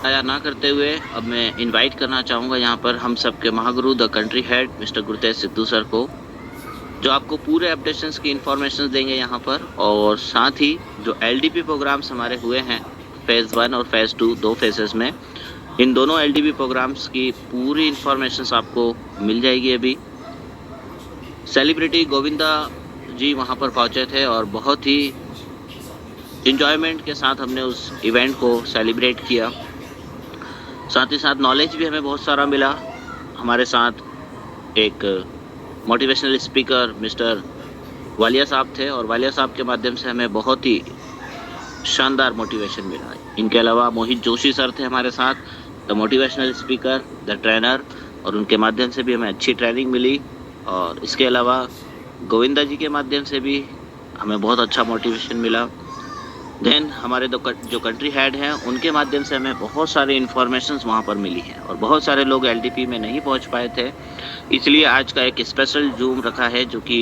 आया ना करते हुए अब मैं इनवाइट करना चाहूँगा यहाँ पर हम सबके महागुरु the country head mister Gurtej Sidhu sir को, जो आपको पूरे अपडेशंस की इंफॉर्मेशन देंगे यहाँ पर। और साथ ही जो एलडीपी प्रोग्राम्स हमारे हुए हैं फेज 1 और फेज 2, 2 फेजेस में, इन दोनों एलडीपी प्रोग्राम्स की पूरी इंफॉर्मेशन आपको मिल जाएगी। अभी सेलिब्रिटी गोविंदा जी वहां पर पहुंचे थे और बहुत ही इंजॉयमेंट के साथ हमने उस इवेंट को सेलिब्रेट किया। साथ ही साथ नॉलेज भी हमें बहुत सारा मिला। हमारे साथ एक मोटिवेशनल स्पीकर मिस्टर वालिया साहब थे और वालिया साहब के माध्यम से हमें बहुत ही शानदार मोटिवेशन मिला। इनके अलावा मोहित जोशी सर थे हमारे साथ, the motivational speaker, the trainer, और उनके माध्यम से भी हमें अच्छी ट्रेनिंग मिली। और इसके अलावा गोविंदा जी के माध्यम से भी हमें बहुत अच्छा मोटिवेशन मिला। देन हमारे जो कंट्री हेड हैं उनके माध्यम से हमें बहुत सारे इन्फॉर्मेशंस वहाँ पर मिली हैं और बहुत सारे लोग एलडीपी में नहीं पहुँच पाए थे, इसलिए आज का एक स्पेशल जूम रखा है जो कि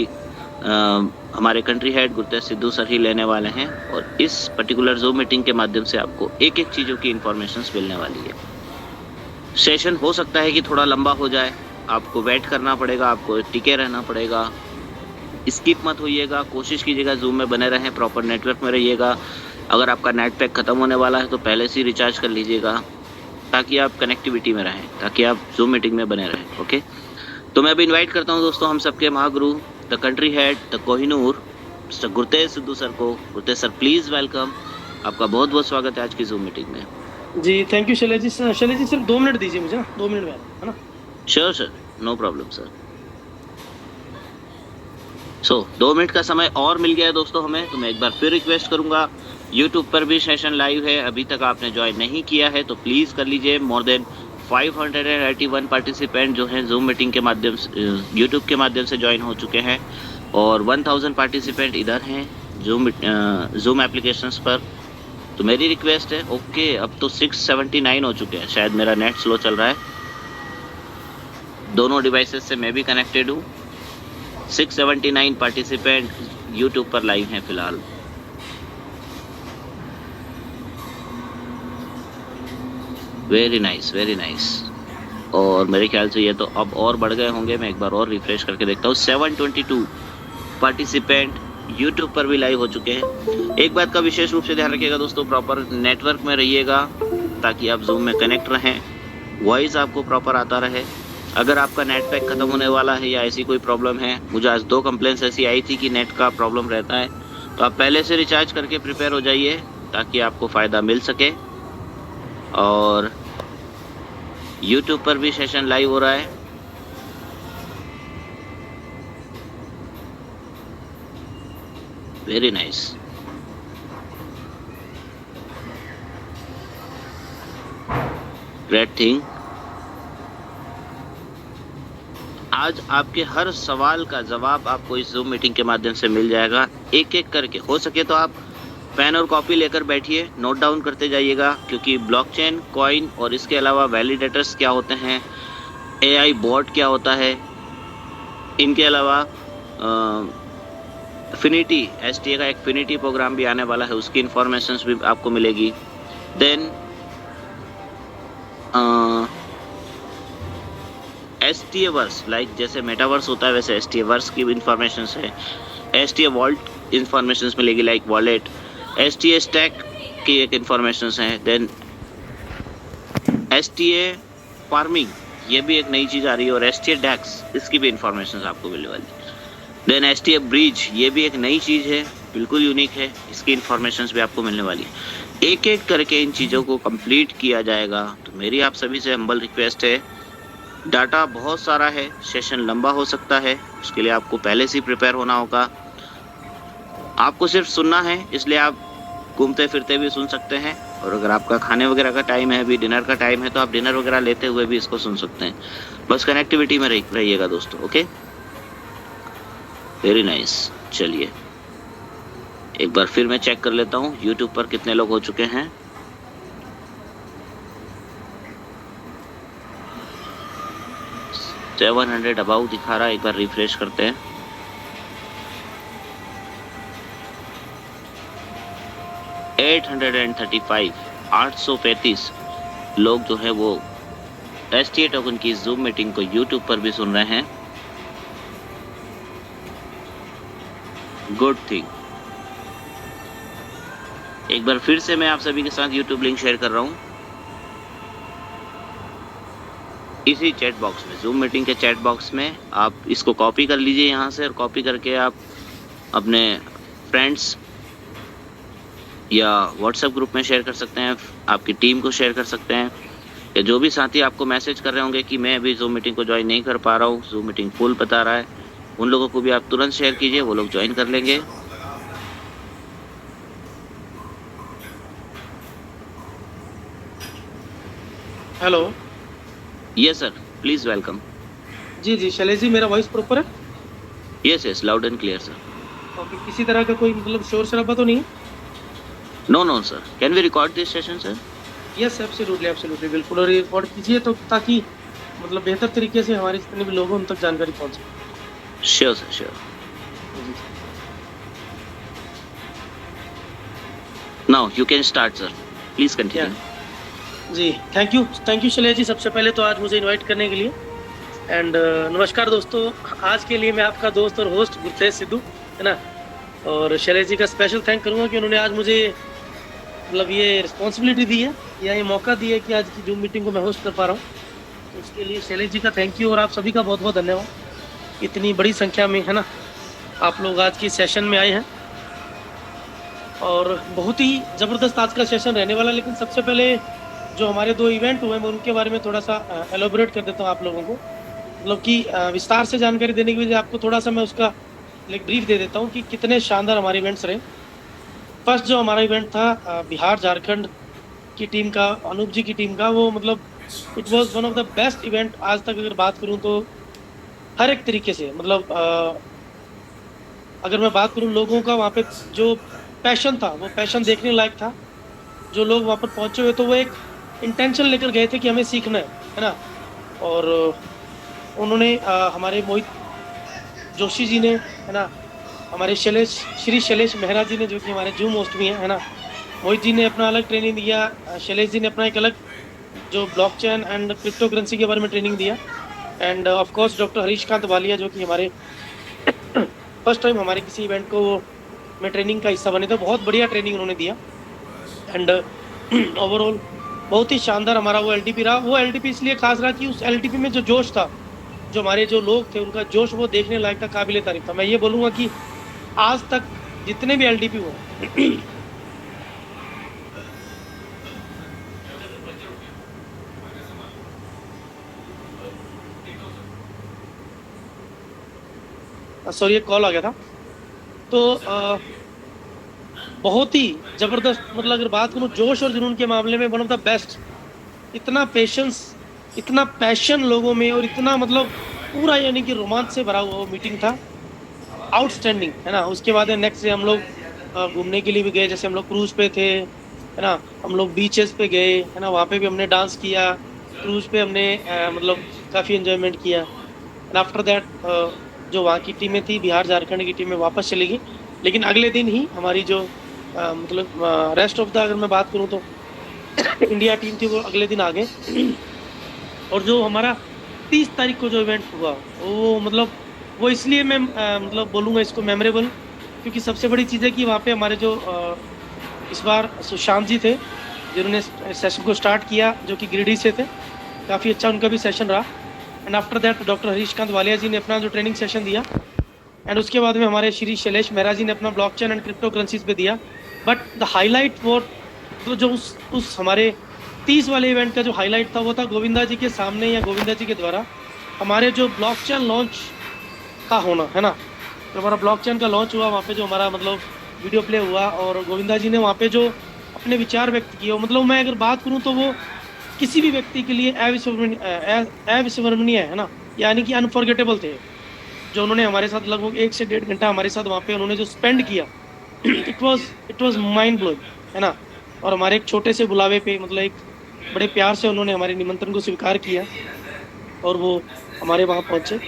हमारे country head Gurtej Sidhu sir ही लेने वाले हैं। और इस पर्टिकुलर जूम मीटिंग के माध्यम से आपको एक एक चीज़ों की इन्फॉर्मेशंस मिलने वाली है। सेशन हो सकता है कि थोड़ा लंबा हो जाए, आपको वेट करना पड़ेगा, आपको टिके रहना पड़ेगा। स्किप मत होइएगा, कोशिश कीजिएगा जूम में बने रहें, प्रॉपर नेटवर्क में रहिएगा। अगर आपका नेट पैक खत्म होने वाला है तो पहले से ही रिचार्ज कर लीजिएगा ताकि आप कनेक्टिविटी में रहें, ताकि आप जूम मीटिंग में बने रहें। ओके, तो मैं अभी इनवाइट करता हूं दोस्तों हम सबके महागुरु the country head the Kohinoor mister Gurtej Sidhu sir को। गुरतेज सर प्लीज वेलकम, आपका बहुत बहुत स्वागत है आज की जूम मीटिंग में। जी थैंक यू शैलेश जी। शैलेश जी सिर्फ 2 मिनट दीजिए मुझे ना, 2 मिनट में है ना। Sure sir, no problem sir. 2 minute का समय और मिल गया है दोस्तों हमें, तो मैं एक बार फिर रिक्वेस्ट करूंगा, यूट्यूब पर भी सेशन लाइव है, अभी तक आपने ज्वाइन नहीं किया है तो प्लीज कर लीजिए। मोर देन 581 पार्टिसिपेंट जो हैं जूम मीटिंग के माध्यम से यूट्यूब के माध्यम से ज्वाइन हो चुके हैं और 1000 पार्टिसिपेंट इधर हैं जूम एप्लीकेशंस पर। तो मेरी रिक्वेस्ट है, ओके अब तो 679 हो चुके हैं, शायद मेरा नेट स्लो चल रहा है, दोनों डिवाइसेस से मैं भी कनेक्टेड हूँ। 679 पार्टिसिपेंट यूट्यूब पर लाइव हैं फिलहाल। Very nice, very nice. और मेरे ख्याल से ये तो अब और बढ़ गए होंगे, मैं एक बार और रिफ्रेश करके देखता हूँ। 722 पार्टिसिपेंट यूट्यूब पर भी लाइव हो चुके हैं। एक बात का विशेष रूप से ध्यान रखिएगा दोस्तों, प्रॉपर नेटवर्क में रहिएगा ताकि आप जूम में कनेक्ट रहें, वॉइस आपको प्रॉपर आता रहे। अगर आपका नेट पैक खत्म होने वाला है या ऐसी कोई प्रॉब्लम है, मुझे आज 2 कंप्लेंट्स ऐसी आई थी कि नेट का प्रॉब्लम रहता है, तो आप पहले से रिचार्ज करके प्रिपेयर हो जाइए ताकि आपको फ़ायदा मिल सके। और YouTube पर भी सेशन लाइव हो रहा है। Very nice. Great thing. आज आपके हर सवाल का जवाब आपको इस जूम मीटिंग के माध्यम से मिल जाएगा, एक एक करके। हो सके तो आप पेन और कॉपी लेकर बैठिए, नोट डाउन करते जाइएगा, क्योंकि ब्लॉकचेन, कॉइन और इसके अलावा वैलिडेटर्स क्या होते हैं, AI बॉट क्या होता है, इनके अलावा फिनिटी STA का एक फिनिटी प्रोग्राम भी आने वाला है, उसकी इंफॉर्मेशंस भी आपको मिलेगी। देन STA वर्स, लाइक जैसे मेटावर्स होता है वैसे STA वर्स की इंफॉर्मेशन है। STA वॉल्ट इंफॉर्मेशन मिलेगी, लाइक वॉलेट। STA स्टैक की एक इंफॉर्मेशन है। देन STA फार्मिंग, ये भी एक नई चीज आ रही है। और STA डैक्स, इसकी भी इंफॉर्मेशन आपको मिलने वाली है। देन STA ब्रिज, ये भी एक नई चीज है, बिल्कुल यूनिक है, इसकी इंफॉर्मेशन भी आपको मिलने वाली है। एक एक करके इन चीजों को कंप्लीट किया जाएगा। तो मेरी आप सभी से हम्बल रिक्वेस्ट है, डाटा बहुत सारा है, सेशन लंबा हो सकता है, उसके लिए आपको पहले से प्रिपेयर होना होगा। आपको सिर्फ सुनना है, इसलिए आप घूमते फिरते भी सुन सकते हैं। और अगर आपका खाने वगैरह का टाइम है, अभी डिनर का टाइम है, तो आप डिनर वगैरह लेते हुए भी इसको सुन सकते हैं। बस कनेक्टिविटी में रहिएगा दोस्तों। Okay, very nice. चलिए एक बार फिर मैं चेक कर लेता हूँ यूट्यूब पर कितने लोग हो चुके हैं। सेवन 700 अबाउ दिखा रहा है, एक बार रिफ्रेश करते हैं। $835 835 लोग जो है वो STA टोकन की जूम मीटिंग को यूट्यूब पर भी सुन रहे हैं। Good thing. एक बार फिर से मैं आप सभी के साथ यूट्यूब लिंक शेयर कर रहा हूँ। इसी चैट बॉक्स में, जूम मीटिंग के चैट बॉक्स में आप इसको कॉपी कर लीजिए यहाँ से, और कॉपी करके आप अपने फ्रेंड्स या व्हाट्सएप ग्रुप में शेयर कर सकते हैं, आपकी टीम को शेयर कर सकते हैं, या जो भी साथी आपको मैसेज कर रहे होंगे कि मैं अभी जूम मीटिंग को ज्वाइन नहीं कर पा रहा हूँ, जूम मीटिंग फुल बता रहा है, उन लोगों को भी आप तुरंत शेयर कीजिए, वो लोग ज्वाइन कर लेंगे। Hello. Yes sir, please welcome. जी जी शैलेश जी, मेरा वॉइस प्रॉपर है? Yes yes, loud and clear sir. Okay, किसी तरह का कोई मतलब शोर शराबा तो नहीं है? No no sir, can we record this session sir? Yes absolutely absolutely, बिल्कुल। और ये रिकॉर्ड कीजिए तो ताकि मतलब बेहतर तरीके से हमारे जितने भी लोग हैं उन तक जानकारी पहुंचे। Sure sir, sure. जी now you can start sir, please continue. जी, थैंक यू शैलेश जी, सबसे पहले तो आज मुझे इनवाइट करने के लिए। एंड नमस्कार दोस्तों, आज के लिए मैं आपका दोस्त और होस्ट गुरतेज सिद्धू, है ना। और शैलेश जी का स्पेशल थैंक करूँगा कि उन्होंने आज मुझे मतलब ये रिस्पॉन्सिबिलिटी दी है या ये मौका दिया है कि आज की जूम मीटिंग को मैं होस्ट कर पा रहा हूँ। तो उसके लिए शैलेश जी का थैंक यू, और आप सभी का बहुत बहुत धन्यवाद। इतनी बड़ी संख्या में, है ना, आप लोग आज की सेशन में आए हैं, और बहुत ही ज़बरदस्त आज का सेशन रहने वाला। लेकिन सबसे पहले जो हमारे 2 इवेंट हुए, मैं उनके बारे में थोड़ा सा एलोबरेट कर देता हूँ आप लोगों को, मतलब कि विस्तार से जानकारी देने की वजह आपको थोड़ा सा मैं उसका एक ब्रीफ दे देता हूँ कि कितने शानदार हमारे इवेंट्स रहे। फर्स्ट जो हमारा इवेंट था बिहार झारखंड की टीम का, अनूप जी की टीम का, वो मतलब it was one of the best event आज तक अगर बात करूँ तो, हर एक तरीके से। मतलब अगर मैं बात करूँ लोगों का, वहाँ पे जो पैशन था वो पैशन देखने लायक था। जो लोग वहाँ पर पहुँचे हुए तो वो एक इंटेंशन लेकर गए थे कि हमें सीखना है ना। और उन्होंने हमारे मोहित जोशी जी ने, है ना, हमारे श्री शैलेश मेहरा जी ने, जो कि हमारे जूम होस्ट भी हैं, है ना, मोहित जी ने अपना अलग ट्रेनिंग दिया, शैलेश जी ने अपना एक अलग जो ब्लॉकचेन एंड क्रिप्टो करेंसी के बारे में ट्रेनिंग दिया, end of course doctor Harishkant Walia, जो कि हमारे फर्स्ट टाइम हमारे किसी इवेंट को में ट्रेनिंग का हिस्सा बने थे। बहुत बढ़िया ट्रेनिंग उन्होंने दिया, एंड ओवरऑल बहुत ही शानदार हमारा वो LTP रहा। वो LTP इसलिए खास रहा कि उस LTP में जो जोश था, जो हमारे जो लोग थे उनका जोश, वो देखने लायक था, काबिले तारीफ था। मैं ये बोलूँगा कि आज तक जितने भी LTP हुए सॉरी एक कॉल आ गया था, तो बहुत ही ज़बरदस्त, मतलब अगर बात करूँ जोश और जुनून के मामले में, वन ऑफ द बेस्ट। इतना पेशेंस, इतना पैशन लोगों में, और इतना मतलब पूरा यानी कि रोमांच से भरा हुआ वो मीटिंग था, आउटस्टैंडिंग, है ना। उसके बाद नेक्स्ट डे हम लोग घूमने के लिए भी गए, जैसे हम लोग क्रूज़ पे थे, है ना, हम लोग बीचेस पे गए, है ना, वहाँ पे भी हमने डांस किया, क्रूज़ पे हमने मतलब काफ़ी एंजॉयमेंट किया। एंड आफ्टर दैट जो वहाँ की टीमें थी, बिहार झारखंड की टीमें वापस चली गई, लेकिन अगले दिन ही हमारी जो मतलब रेस्ट ऑफ द, अगर मैं बात करूँ तो इंडिया टीम थी, वो अगले दिन आ गए। और जो हमारा 30 तारीख को जो इवेंट हुआ, वो मतलब वो इसलिए मैं मतलब बोलूँगा इसको मेमोरेबल, क्योंकि सबसे बड़ी चीज़ है कि वहाँ पे हमारे जो इस बार सुशांत जी थे, जिन्होंने सेशन को स्टार्ट किया, जो कि गिरिडीह से थे। काफ़ी अच्छा उनका भी सेशन रहा। And after that doctor Harishkant Walia ji ने अपना जो ट्रेनिंग सेशन दिया, एंड उसके बाद में हमारे श्री शैलेश मेहरा जी ने अपना ब्लॉकचेन एंड क्रिप्टो करेंसीज पे दिया। बट द हाईलाइट वो तो जो उस हमारे 30 वाले इवेंट का जो हाईलाइट था, वो था गोविंदा जी के सामने या गोविंदा जी के द्वारा हमारे जो ब्लॉकचेन लॉन्च का होना, है ना। तो हमारा ब्लॉकचेन का लॉन्च हुआ, वहाँ पे जो हमारा मतलब वीडियो प्ले हुआ, और गोविंदा जी ने वहाँ पे जो अपने विचार व्यक्त किए, मतलब मैं अगर बात करूँ तो वो किसी भी व्यक्ति के लिए अविस्मरणीय है ना, यानी कि अनफॉरगेटेबल थे। जो उन्होंने हमारे साथ लगभग 1 से 1.5 घंटा हमारे साथ वहाँ पे उन्होंने जो स्पेंड किया, इट वाज माइंड ब्लोइंग, है ना। और हमारे एक छोटे से बुलावे पे, मतलब एक बड़े प्यार से उन्होंने हमारे निमंत्रण को स्वीकार किया, और वो हमारे वहाँ पहुँचे।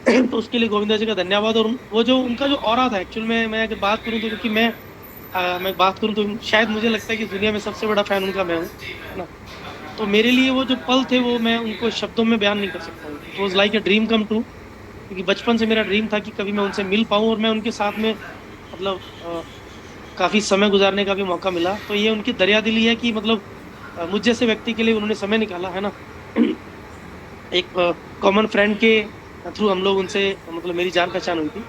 तो उसके लिए गोविंदा जी का धन्यवाद। और वो जो उनका जो ऑरा था, एक्चुअल में मैं अगर बात करूँ तो, क्योंकि मैं बात करूँ तो शायद मुझे लगता है कि दुनिया में सबसे बड़ा फ़ैन उनका मैं हूँ, है ना। तो मेरे लिए वो जो पल थे वो मैं उनको शब्दों में बयान नहीं कर सकता हूँ। It was like a dream come true, क्योंकि बचपन से मेरा ड्रीम था कि कभी मैं उनसे मिल पाऊँ और मैं उनके साथ में मतलब काफ़ी समय गुजारने का भी मौका मिला। तो ये उनकी दरियादिली है कि मतलब मुझ जैसे व्यक्ति के लिए उन्होंने समय निकाला है ना। एक कॉमन फ्रेंड के थ्रू हम लोग उनसे मतलब मेरी जान पहचान हुई थी,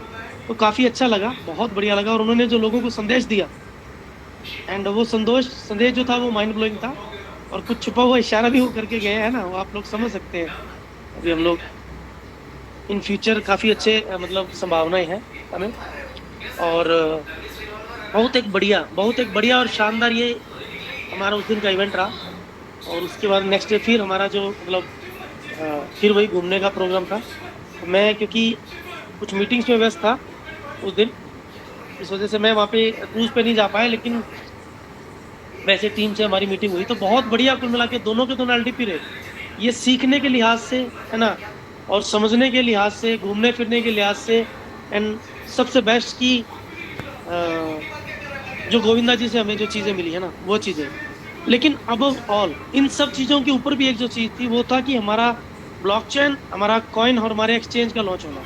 तो काफ़ी अच्छा लगा, बहुत बढ़िया लगा। और उन्होंने जो लोगों को संदेश दिया, एंड वो संदेश संदेश जो था वो माइंड ब्लोइंग था। और कुछ छुपा हुआ इशारा भी वो करके गए हैं ना, वो आप लोग समझ सकते हैं। अभी हम लोग इन फ्यूचर काफ़ी अच्छे मतलब संभावनाएं हैं हमें। और बहुत एक बढ़िया और शानदार ये हमारा उस दिन का इवेंट रहा। और उसके बाद नेक्स्ट डे फिर हमारा जो मतलब फिर वही घूमने का प्रोग्राम था। तो मैं क्योंकि कुछ मीटिंग्स में व्यस्त था उस दिन, इस वजह से मैं वहाँ पे क्रूज पे नहीं जा पाया, लेकिन वैसे टीम से हमारी मीटिंग हुई तो बहुत बढ़िया। कुल मिला के दोनों एलडीपी रहे, ये सीखने के लिहाज से है ना, और समझने के लिहाज से, घूमने फिरने के लिहाज से, एंड सबसे बेस्ट की जो गोविंदा जी से हमें जो चीज़ें मिली है ना वो चीज़ें। लेकिन अब ऑल इन सब चीज़ों के ऊपर भी एक जो चीज़ थी वो था कि हमारा ब्लॉकचेन, हमारा कॉइन और हमारे एक्सचेंज का लॉन्च होना,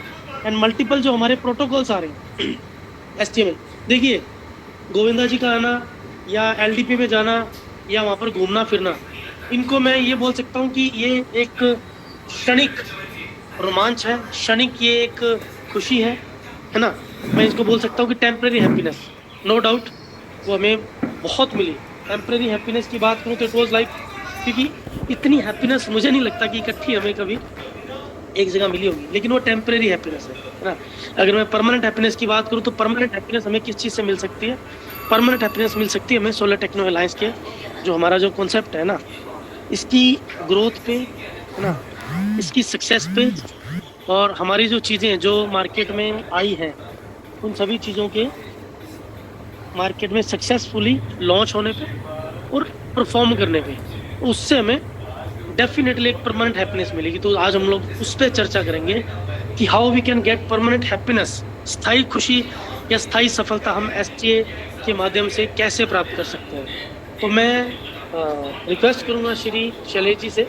एंड मल्टीपल जो हमारे प्रोटोकॉल्स आ रहे हैं एसटीएमएल। देखिए, गोविंदा जी का आना या एलडीपी में जाना या वहाँ पर घूमना फिरना, इनको मैं ये बोल सकता हूँ कि ये एक क्षणिक रोमांच है, क्षणिक ये एक खुशी है ना। मैं इसको बोल सकता हूँ कि टेम्परेरी हैप्पीनेस, नो डाउट वो हमें बहुत मिली। टेम्परेरी हैप्पीनेस की बात करूँ तो इट वॉज लाइक, क्योंकि इतनी हैप्पीनेस मुझे नहीं लगता कि इकट्ठी हमें कभी एक जगह मिली होगी, लेकिन वो टेम्परेरी हैप्पीनेस है ना। अगर मैं परमानेंट हैप्पीनेस की बात करूँ तो परमानेंट हैप्पीनेस हमें किस चीज़ से मिल सकती है? परमानेंट हैप्पीनेस मिल सकती है हमें सोलर टेक्नो अलायंस के जो हमारा जो कॉन्सेप्ट है ना, इसकी ग्रोथ पे है ना, इसकी सक्सेस पे, और हमारी जो चीज़ें जो मार्केट में आई हैं उन सभी चीज़ों के मार्केट में सक्सेसफुली लॉन्च होने पे और परफॉर्म करने पे, उससे हमें डेफिनेटली एक परमानेंट हैप्पीनेस मिलेगी। तो आज हम लोग उस पर चर्चा करेंगे कि how we can get permanent happiness, स्थायी खुशी या स्थायी सफलता हम एसटीए के माध्यम से कैसे प्राप्त कर सकते हैं। तो मैं रिक्वेस्ट करूंगा श्री शैलेश जी से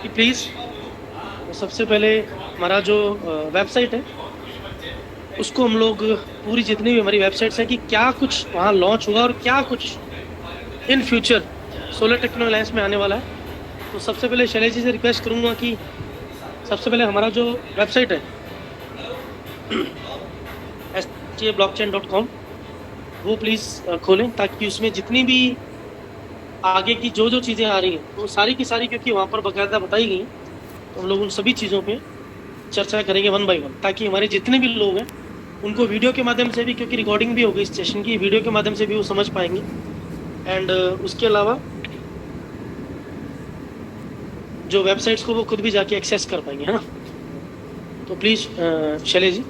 कि प्लीज़ सबसे पहले हमारा जो वेबसाइट है उसको हम लोग पूरी जितनी भी हमारी वेबसाइट्स है कि क्या कुछ वहाँ लॉन्च हुआ और क्या कुछ in future solar techno alliance में आने वाला है। तो सबसे पहले शैलेश जी से रिक्वेस्ट करूंगा कि सबसे पहले हमारा जो वेबसाइट है stblockchain.com वो प्लीज़ खोलें, ताकि उसमें जितनी भी आगे की जो जो चीज़ें आ रही हैं वो सारी की सारी, क्योंकि वहाँ पर बाकायदा बताई गई हैं, तो हम लोग उन सभी चीज़ों पे चर्चा करेंगे वन बाय वन, ताकि हमारे जितने भी लोग हैं उनको वीडियो के माध्यम से भी, क्योंकि रिकॉर्डिंग भी होगी इस सेशन की, वीडियो के माध्यम से भी वो समझ पाएंगे। एंड उसके अलावा जो वेबसाइट्स को वो खुद भी जाके एक्सेस कर पाएंगे, है ना। तो प्लीज़ शैलेश जी।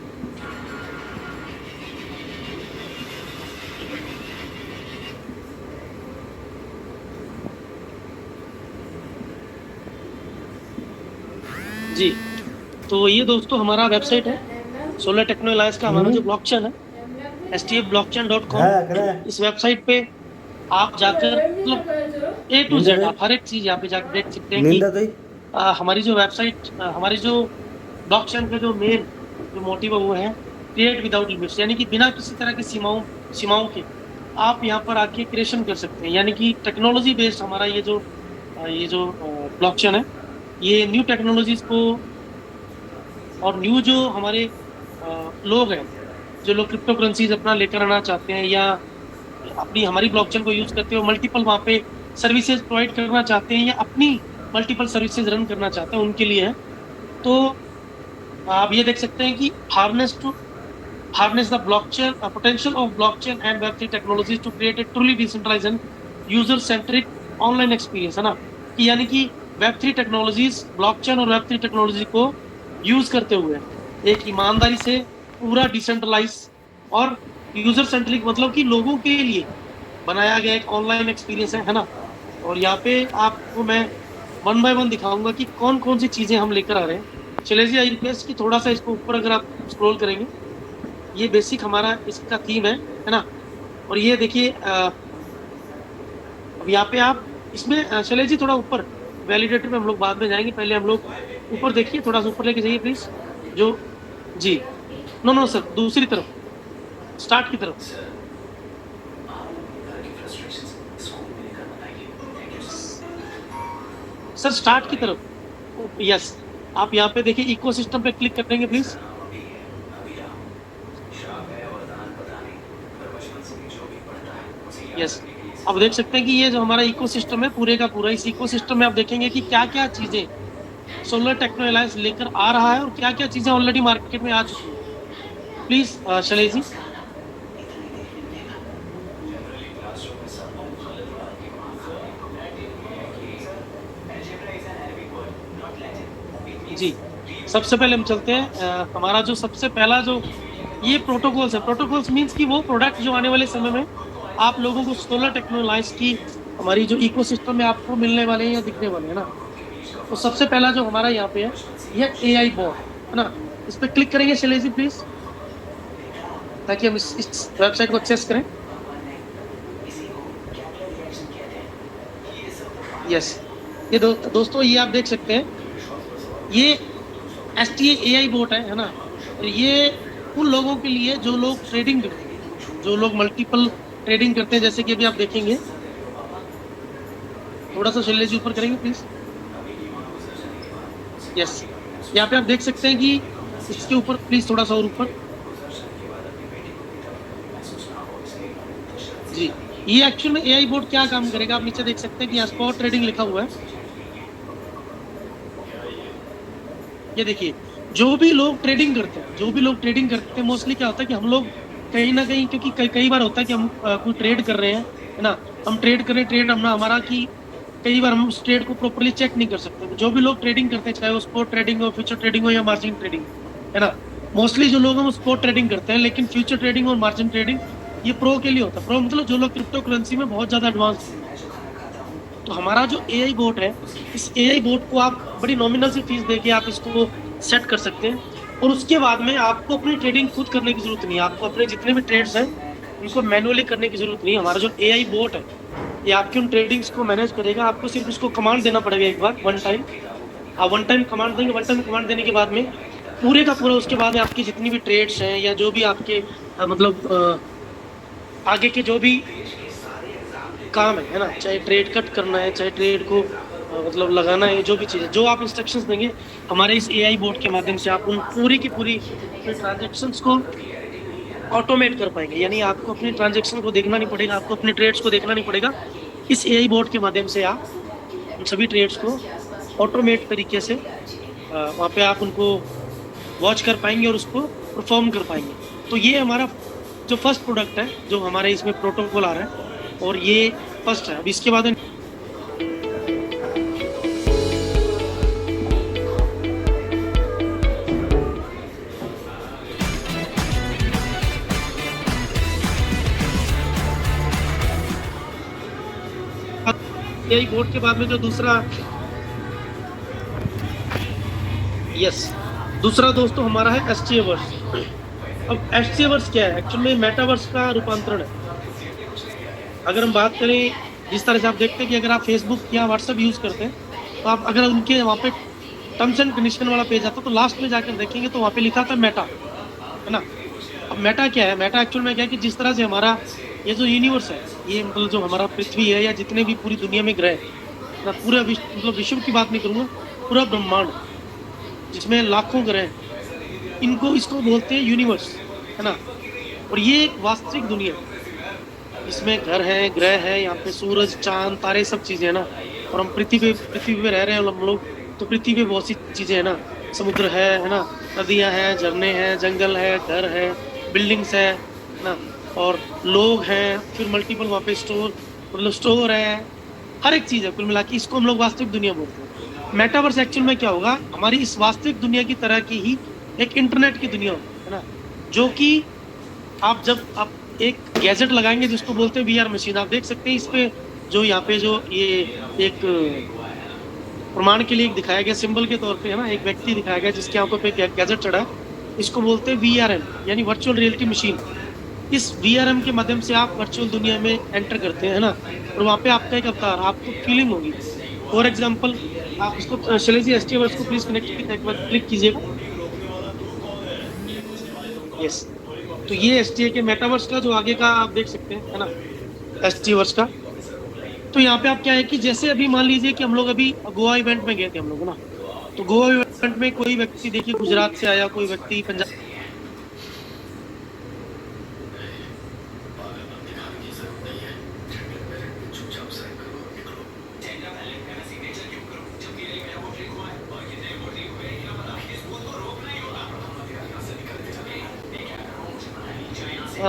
जी, तो ये दोस्तों हमारा वेबसाइट है सोलर टेक्नो अलायंस का, हमारा जो ब्लॉकचेन है stblockchain.com। इस वेबसाइट पे आप जाकर मतलब ए टू जेड आप हर एक चीज़ यहाँ पे जाकर देख सकते हैं कि हमारी जो वेबसाइट, हमारी जो ब्लॉकचेन का जो मेन जो मोटिव है वो है क्रिएट विदाउट लिमिट्स, यानी कि बिना किसी तरह की सीमाओं के आप यहाँ पर आके क्रिएशन कर सकते हैं। यानी कि टेक्नोलॉजी बेस्ड हमारा ये जो ब्लॉकचेन है, ये न्यू टेक्नोलॉजीज को और न्यू जो हमारे लोग हैं, जो लोग क्रिप्टो करेंसीज अपना लेकर आना चाहते हैं या अपनी हमारी ब्लॉकचेन को यूज़ करते हो मल्टीपल वहाँ पे सर्विसेज प्रोवाइड करना चाहते हैं या अपनी मल्टीपल सर्विसेज रन करना चाहते हैं, उनके लिए है। तो आप ये देख सकते हैं कि harness the blockchain potential of blockchain and web3 technologies to create a truly decentralized and user centric online experience, है ना। कि यानी कि web3 टेक्नोलॉजीज, ब्लॉकचेन और web3 टेक्नोलॉजी को यूज करते हुए एक ईमानदारी से पूरा डिसेंट्रलाइज और यूजर सेंट्रिक, मतलब कि लोगों के लिए बनाया गया एक ऑनलाइन एक्सपीरियंस है ना। और यहाँ पे आपको मैं वन बाय वन दिखाऊंगा कि कौन कौन सी चीज़ें हम लेकर आ रहे हैं। चलिए जी, आई रिक्वेस्ट कि थोड़ा सा इसको ऊपर अगर आप स्क्रॉल करेंगे, ये बेसिक हमारा इसका थीम है ना। और ये देखिए अब यहाँ पे आप इसमें शैलेश जी थोड़ा ऊपर वैलिडेटर में हम लोग बाद में जाएंगे, पहले हम लोग ऊपर देखिए, थोड़ा सा ऊपर लेके जाइए प्लीज। जो जी, नो नो सर, दूसरी तरफ, स्टार्ट की तरफ। सर स्टार्ट की तरफ, यस। आप यहाँ पे देखिए, इकोसिस्टम पे क्लिक करेंगे प्लीज। यस, अब देख सकते हैं कि ये जो हमारा इकोसिस्टम है पूरे का पूरा, इस इकोसिस्टम में आप देखेंगे कि क्या क्या चीजें सोलर टेक्नो अलायंस लेकर आ रहा है और क्या क्या चीजें ऑलरेडी मार्केट में आ चुकी है। प्लीज शैलेश जी। जी, सबसे पहले हम चलते हैं, हमारा जो सबसे पहला जो ये प्रोटोकॉल्स है, प्रोटोकॉल्स मींस कि वो प्रोडक्ट जो आने वाले समय में आप लोगों को सोलर टेक्नोलॉजीज की हमारी जो इकोसिस्टम में आपको मिलने वाले हैं या दिखने वाले हैं ना। तो सबसे पहला जो हमारा यहाँ पे है, यह AI बॉट है ना। इस पर क्लिक करेंगे शैलेश जी प्लीज, ताकि हम इस वेबसाइट को एक्सेस करें। यस, ये दोस्तों ये आप देख सकते हैं, ये STA AI बोट है ना। और ये उन लोगों के लिए जो लोग ट्रेडिंग करते हैं, जो लोग मल्टीपल ट्रेडिंग करते हैं, जैसे कि अभी आप देखेंगे, थोड़ा सा शैलेश जी ऊपर करेंगे प्लीज। यस, यहाँ पे आप देख सकते हैं कि इसके ऊपर प्लीज थोड़ा सा और ऊपर। जी, ये एक्चुअल में AI बोट क्या काम करेगा, आप नीचे देख सकते हैं कि यहाँ स्पॉट ट्रेडिंग लिखा हुआ है। ये देखिए, जो भी लोग ट्रेडिंग करते हैं, मोस्टली क्या होता है कि हम लोग कहीं ना कहीं, क्योंकि कई बार होता है कि हम कोई ट्रेड कर रहे हैं, है ना। हम ट्रेड कर रहे हैं, ट्रेड हमने हमारा कि कई बार हम उस ट्रेड को प्रॉपर्ली चेक नहीं कर सकते। जो भी लोग ट्रेडिंग करते हैं, चाहे वो स्पॉट ट्रेडिंग हो, फ्यूचर ट्रेडिंग हो या मार्जिन ट्रेडिंग, है ना। मोस्टली जो लोग हम स्पॉट ट्रेडिंग करते हैं, लेकिन फ्यूचर ट्रेडिंग और मार्जिन ट्रेडिंग ये प्रो के लिए होता है। प्रो मतलब जो लोग क्रिप्टो करेंसी में बहुत ज़्यादा एडवांस। तो हमारा जो AI बोट है, इस AI बोट को आप बड़ी नॉमिनल सी फीस देके आप इसको सेट कर सकते हैं, और उसके बाद में आपको अपनी ट्रेडिंग खुद करने की जरूरत नहीं है। आपको अपने जितने भी ट्रेड्स हैं उनको मैनुअली करने की जरूरत नहीं है। हमारा जो AI बोट है, ये आपकी उन ट्रेडिंग्स को मैनेज करेगा। आपको सिर्फ इसको कमांड देना पड़ेगा एक बार, वन टाइम कमांड देंगे। वन टाइम कमांड देने के बाद में पूरे का पूरा, उसके बाद में आपकी जितनी भी ट्रेड्स हैं या जो भी आपके आगे के जो भी काम है ना, चाहे ट्रेड कट करना है, चाहे ट्रेड को लगाना है, जो भी चीज़ है, जो आप इंस्ट्रक्शंस देंगे हमारे इस AI बोर्ड के माध्यम से, आप उन पूरी की पूरी ट्रांजेक्शन्स को ऑटोमेट कर पाएंगे। यानी आपको अपने ट्रांजेक्शन को देखना नहीं पड़ेगा, आपको अपने ट्रेड्स को देखना नहीं पड़ेगा। इस AI बोर्ड के माध्यम से आप उन सभी ट्रेड्स को ऑटोमेट तरीके से वहाँ पे आप उनको वॉच कर पाएंगे और उसको परफॉर्म कर पाएंगे। तो ये हमारा जो फर्स्ट प्रोडक्ट है, जो हमारे इसमें प्रोटोकॉल आ रहा है, और ये फर्स्ट है। अब इसके बाद AI बोर्ड के बाद में जो दूसरा, दूसरा दोस्तों हमारा है STA वर्स। अब STA वर्स क्या है, एक्चुअल में मेटावर्स का रूपांतरण है। अगर हम बात करें, जिस तरह से आप देखते हैं कि अगर आप फेसबुक या व्हाट्सएप यूज़ करते हैं, तो आप अगर उनके वहाँ पे टर्म्स एंड कंडीशन वाला पेज आता है, तो लास्ट में जाकर देखेंगे तो वहाँ पे लिखा था मेटा, है ना। अब मेटा क्या है, मेटा एक्चुअल में क्या है कि जिस तरह से हमारा ये जो यूनिवर्स है, ये जो हमारा पृथ्वी है या जितने भी पूरी दुनिया में ग्रह, ना पूरा विश्व की बात नहीं करूँगा, पूरा ब्रह्मांड जिसमें लाखों ग्रह, इसको बोलते हैं यूनिवर्स, है ना। और ये एक वास्तविक दुनिया, इसमें घर है, ग्रह है, यहाँ पे सूरज, चांद, तारे, सब चीज़ें हैं ना। और हम पृथ्वी पे रह रहे हैं हम लोग, तो पृथ्वी पे बहुत सी चीज़ें हैं ना। समुद्र है ना, नदियाँ हैं, झरने हैं, जंगल है, घर है, बिल्डिंग्स है ना, और लोग हैं, फिर मल्टीपल वहाँ पे स्टोर है, हर एक चीज़ है। कुल मिला के इसको हम लोग वास्तविक दुनिया बोलते हैं। मेटावर्स एक्चुअल में क्या होगा, हमारी इस वास्तविक दुनिया की तरह की ही एक इंटरनेट की दुनिया है ना, जो कि जब आप एक गैजेट लगाएंगे जिसको बोलते हैं VR मशीन। आप देख सकते हैं इस पे जो यहाँ पे जो ये एक प्रमाण के लिए दिखाया गया सिंबल के तौर पे, है ना, एक व्यक्ति दिखाया गया जिसके आंखों पे गैजेट चढ़ा है। इसको बोलते हैं VRM, यानी वर्चुअल रियलिटी मशीन। इस VRM के माध्यम से आप वर्चुअल दुनिया में एंटर करते हैं, है ना, और वहाँ पे आपका एक अवतार, आपको फीलिंग होगी फॉर एग्जांपल आप इसको शैलेश जी ST वर्स को प्लीज कनेक्ट एक बार क्लिक कीजिएगा। यस, तो ये STA के मेटावर्स का जो आगे का आप देख सकते हैं, है ना, ST वर्स का। तो यहाँ पे आप क्या है कि जैसे अभी मान लीजिए कि हम लोग अभी गोवा इवेंट में गए थे हम लोग ना, तो गोवा इवेंट में कोई व्यक्ति देखिए गुजरात से आया, कोई व्यक्ति पंजाब,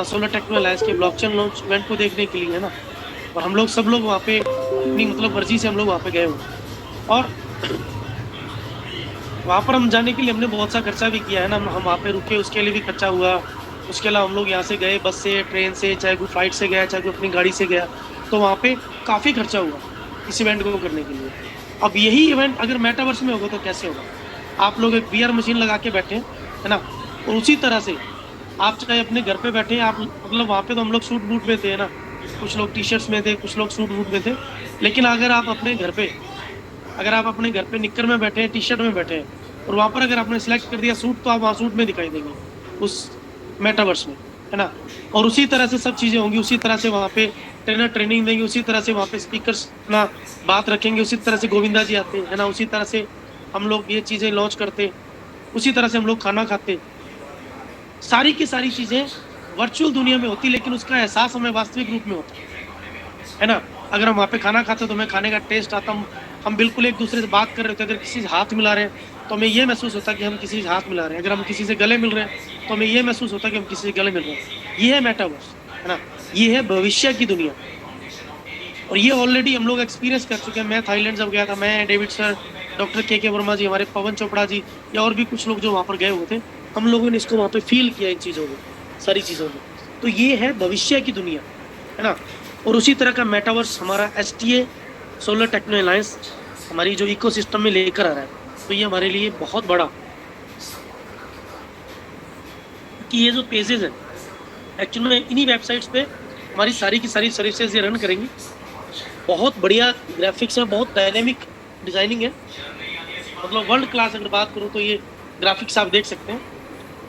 सोलर टेक्नो अलायंस के ब्लॉकचेन लॉन्च इवेंट को देखने के लिए, है ना। और हम लोग सब लोग वहाँ पे अपनी मतलब मर्जी से हम लोग वहाँ पे गए हुए, और वहाँ पर हम जाने के लिए हमने बहुत सा खर्चा भी किया है ना। हम वहाँ पे रुके, उसके लिए भी खर्चा हुआ। उसके अलावा हम लोग यहाँ से गए बस से, ट्रेन से, चाहे कोई फ्लाइट से गया, चाहे कोई अपनी गाड़ी से गया, तो वहाँ पे काफ़ी खर्चा हुआ इस इवेंट को करने के लिए। अब यही इवेंट अगर मेटावर्स में होगा तो कैसे होगा? आप लोग एक VR मशीन लगा के बैठे हैं, है ना, और उसी तरह से आप चाहे अपने घर पे बैठे, आप मतलब वहाँ पे तो हम लोग सूट बूट में थे, है ना, कुछ लोग टी-शर्ट्स में थे, कुछ लोग सूट बूट में थे। लेकिन अगर आप अपने घर पे निक्कर में बैठे हैं, टी-शर्ट में बैठे हैं, और वहाँ पर अगर आपने सेलेक्ट कर दिया सूट, तो आप वहाँ सूट में दिखाई देंगे उस मेटावर्स में, है ना। और उसी तरह से सब चीज़ें होंगी, उसी तरह से वहाँ पे ट्रेनर ट्रेनिंग देंगे, उसी तरह से वहाँ पे स्पीकर्स अपना बात रखेंगे, उसी तरह से गोविंदा जी आते हैं, है ना, उसी तरह से हम लोग ये चीज़ें लॉन्च करते, उसी तरह से हम लोग खाना खाते। सारी की सारी चीज़ें वर्चुअल दुनिया में होती, लेकिन उसका एहसास हमें वास्तविक रूप में होता है ना। अगर हम वहाँ पे खाना खाते तो हमें खाने का टेस्ट आता, हम बिल्कुल एक दूसरे से बात कर रहे होते। अगर किसी से हाथ मिला रहे हैं तो हमें ये महसूस होता कि हम किसी से हाथ मिला रहे हैं। अगर हम किसी से गले मिल रहे हैं तो हमें ये महसूस होता कि हम किसी से गले मिल रहे हैं। ये है मेटावर्स, है ना, ये है भविष्य की दुनिया। और ये ऑलरेडी हम लोग एक्सपीरियंस कर चुके हैं। मैं थाईलैंड जब गया था, मैं, डेविड सर, डॉक्टर के वर्मा जी, हमारे पवन चोपड़ा जी, या और भी कुछ लोग जो वहाँ पर गए हुए थे, हम लोगों ने इसको वहाँ पे फील किया, इन चीज़ों को, सारी चीज़ों को। तो ये है भविष्य की दुनिया, है ना। और उसी तरह का मेटावर्स हमारा STA सोलर टेक्नो अलायंस हमारी जो इकोसिस्टम में लेकर आ रहा है। तो ये हमारे लिए बहुत बड़ा, कि ये जो पेजेस हैं एक्चुअली में इन्हीं वेबसाइट्स पे हमारी सारी की सारी सर्विसेज ये रन करेंगी। बहुत बढ़िया ग्राफिक्स है, बहुत डायनेमिक डिजाइनिंग है, मतलब वर्ल्ड क्लास। अगर बात करूँ तो ये ग्राफिक्स आप देख सकते हैं।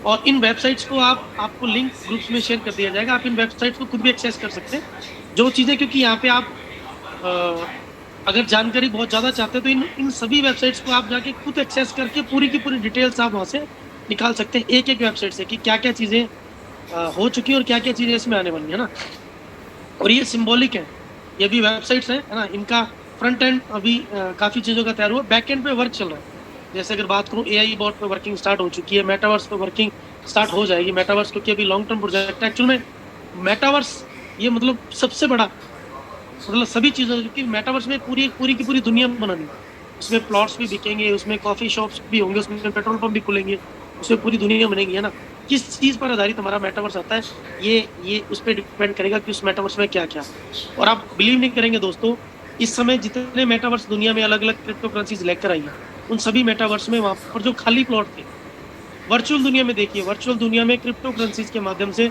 और इन वेबसाइट्स को आपको लिंक ग्रुप्स में शेयर कर दिया जाएगा। आप इन वेबसाइट्स को खुद भी एक्सेस कर सकते हैं जो चीज़ें, क्योंकि यहाँ पे आप अगर जानकारी बहुत ज़्यादा चाहते हैं तो इन सभी वेबसाइट्स को आप जाके खुद एक्सेस करके पूरी की पूरी डिटेल्स आप वहाँ से निकाल सकते हैं, एक एक वेबसाइट से, कि क्या क्या चीज़ें हो चुकी हैं और क्या क्या चीज़ें इसमें आने वाली है ना। और ये सिंबॉलिक है, ये भी वेबसाइट्स हैं, है ना। इनका फ्रंट एंड अभी काफ़ी चीज़ों का तैयार हुआ, बैक एंड पे वर्क चल रहा है। जैसे अगर बात करूँ AI बॉट पे वर्किंग स्टार्ट हो चुकी है, मेटावर्स पे वर्किंग स्टार्ट हो जाएगी। मेटावर्स क्योंकि अभी लॉन्ग टर्म प्रोजेक्ट है एक्चुअल में। मेटावर्स ये मतलब सबसे बड़ा, मतलब सभी चीज़ों, क्योंकि मेटावर्स में पूरी की पूरी दुनिया बनानी है। उसमें प्लॉट्स भी बिकेंगे, उसमें कॉफ़ी शॉप्स भी होंगे, उसमें पेट्रोल पंप भी खुलेंगे, उसमें पूरी दुनिया बनेगी, है ना। किस चीज़ पर आधारित हमारा मेटावर्स आता है, ये उस पर डिपेंड करेगा कि उस मेटावर्स में क्या क्या। और आप बिलीव नहीं करेंगे दोस्तों, इस समय जितने मेटावर्स दुनिया में अलग अलग क्रिप्टो करेंसीज लेकर आई है, उन सभी मेटावर्स में वहाँ पर जो खाली प्लॉट थे, वर्चुअल दुनिया में देखिए, वर्चुअल दुनिया में क्रिप्टो करेंसीज के माध्यम से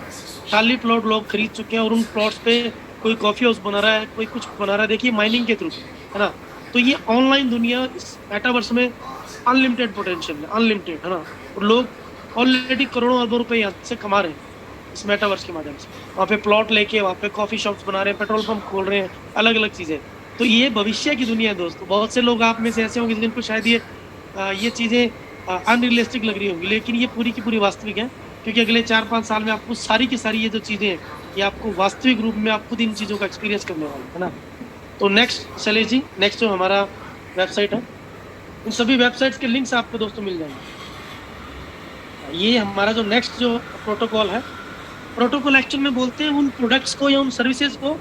खाली प्लॉट लोग खरीद चुके हैं। और उन प्लॉट्स पे कोई कॉफ़ी हाउस बना रहा है, कोई कुछ बना रहा है, देखिए माइनिंग के थ्रू, है ना। तो ये ऑनलाइन दुनिया, इस मेटावर्स में अनलिमिटेड पोटेंशियल है, अनलिमिटेड, है ना। और लोग ऑलरेडी करोड़ों अरबों रुपए यहाँ से कमा रहे हैं इस मेटावर्स के माध्यम से। वहाँ पे प्लॉट लेके वहाँ पे कॉफ़ी शॉप्स बना रहे हैं, पेट्रोल पंप खोल रहे हैं, अलग अलग चीज़ें। तो ये भविष्य की दुनिया है दोस्तों। बहुत से लोग आप में से ऐसे होंगे जिनको शायद ये चीज़ें अनरियलिस्टिक लग रही होंगी, लेकिन ये पूरी की पूरी वास्तविक है। क्योंकि अगले 4-5 साल में आपको सारी की सारी ये जो चीज़ें हैं, ये आपको वास्तविक रूप में आप खुद इन चीज़ों का एक्सपीरियंस करने वाले हैं, है ना। तो नेक्स्ट शैलेश जी, नेक्स्ट जो हमारा वेबसाइट है, इन सभी वेबसाइट्स के लिंक्स आपको दोस्तों मिल जाएंगे। ये हमारा जो नेक्स्ट जो प्रोटोकॉल है, प्रोटोकॉल एक्चुअल में बोलते हैं उन प्रोडक्ट्स को या उन सर्विसेज को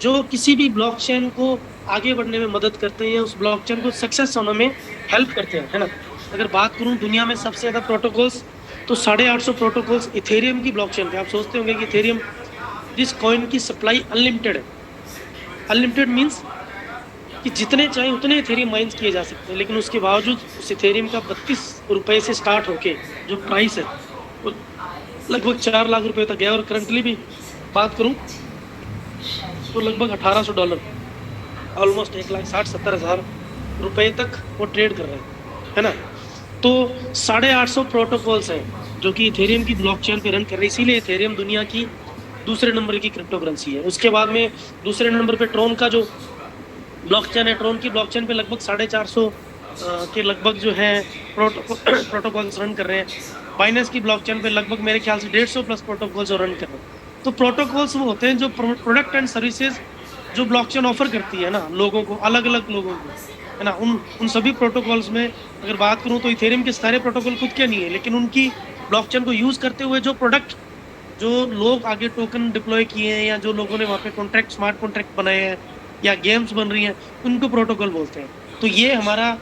जो किसी भी ब्लॉकचेन को आगे बढ़ने में मदद करते हैं या उस ब्लॉकचेन को सक्सेस होने में हेल्प करते हैं, है ना। अगर बात करूं दुनिया में सबसे ज़्यादा प्रोटोकॉल्स, तो 850 प्रोटोकॉल्स इथेरियम की ब्लॉकचेन पे। आप सोचते होंगे कि इथेरियम, जिस कॉइन की सप्लाई अनलिमिटेड है। अनलिमिटेड मीन्स कि जितने चाहे उतने इथेरियम माइंस किए जा सकते हैं, लेकिन उसके बावजूद उस इथेरियम का 32 रुपये से स्टार्ट होके जो प्राइस है वो लगभग 4 लाख रुपए तक गया। और करंटली भी बात करूं तो लगभग $1800, ऑलमोस्ट 1,60,70,000 रुपए तक वो ट्रेड कर रहे हैं, है ना। तो 850 प्रोटोकॉल्स हैं जो कि इथेरियम की ब्लॉकचेन पे रन कर रही है, इसीलिए इथेरियम दुनिया की दूसरे नंबर की क्रिप्टो करेंसी है। उसके बाद में दूसरे नंबर पे ट्रोन का जो ब्लॉकचेन है, ट्रोन की ब्लॉकचेन पे लगभग 450 के लगभग जो है प्रोटोकॉल्स रन कर रहे हैं। बाइनेंस की ब्लॉकचेन पे लगभग मेरे ख्याल से 150 प्लस प्रोटोकॉल्स रन कर रहे हैं। तो प्रोटोकॉल्स वो होते हैं जो प्रोडक्ट एंड सर्विसेज जो ब्लॉकचेन ऑफर करती है ना लोगों को, अलग अलग लोगों को, है ना। उन सभी प्रोटोकॉल्स में अगर बात करूं तो इथेरियम के सारे प्रोटोकॉल खुद के नहीं है, लेकिन उनकी ब्लॉकचेन को यूज करते हुए जो प्रोडक्ट, जो लोग आगे टोकन डिप्लॉय किए हैं या जो लोगों ने वहाँ पे कॉन्ट्रैक्ट, स्मार्ट कॉन्ट्रैक्ट बनाए हैं या गेम्स बन रही हैं, उनको प्रोटोकॉल बोलते हैं। तो ये हमारा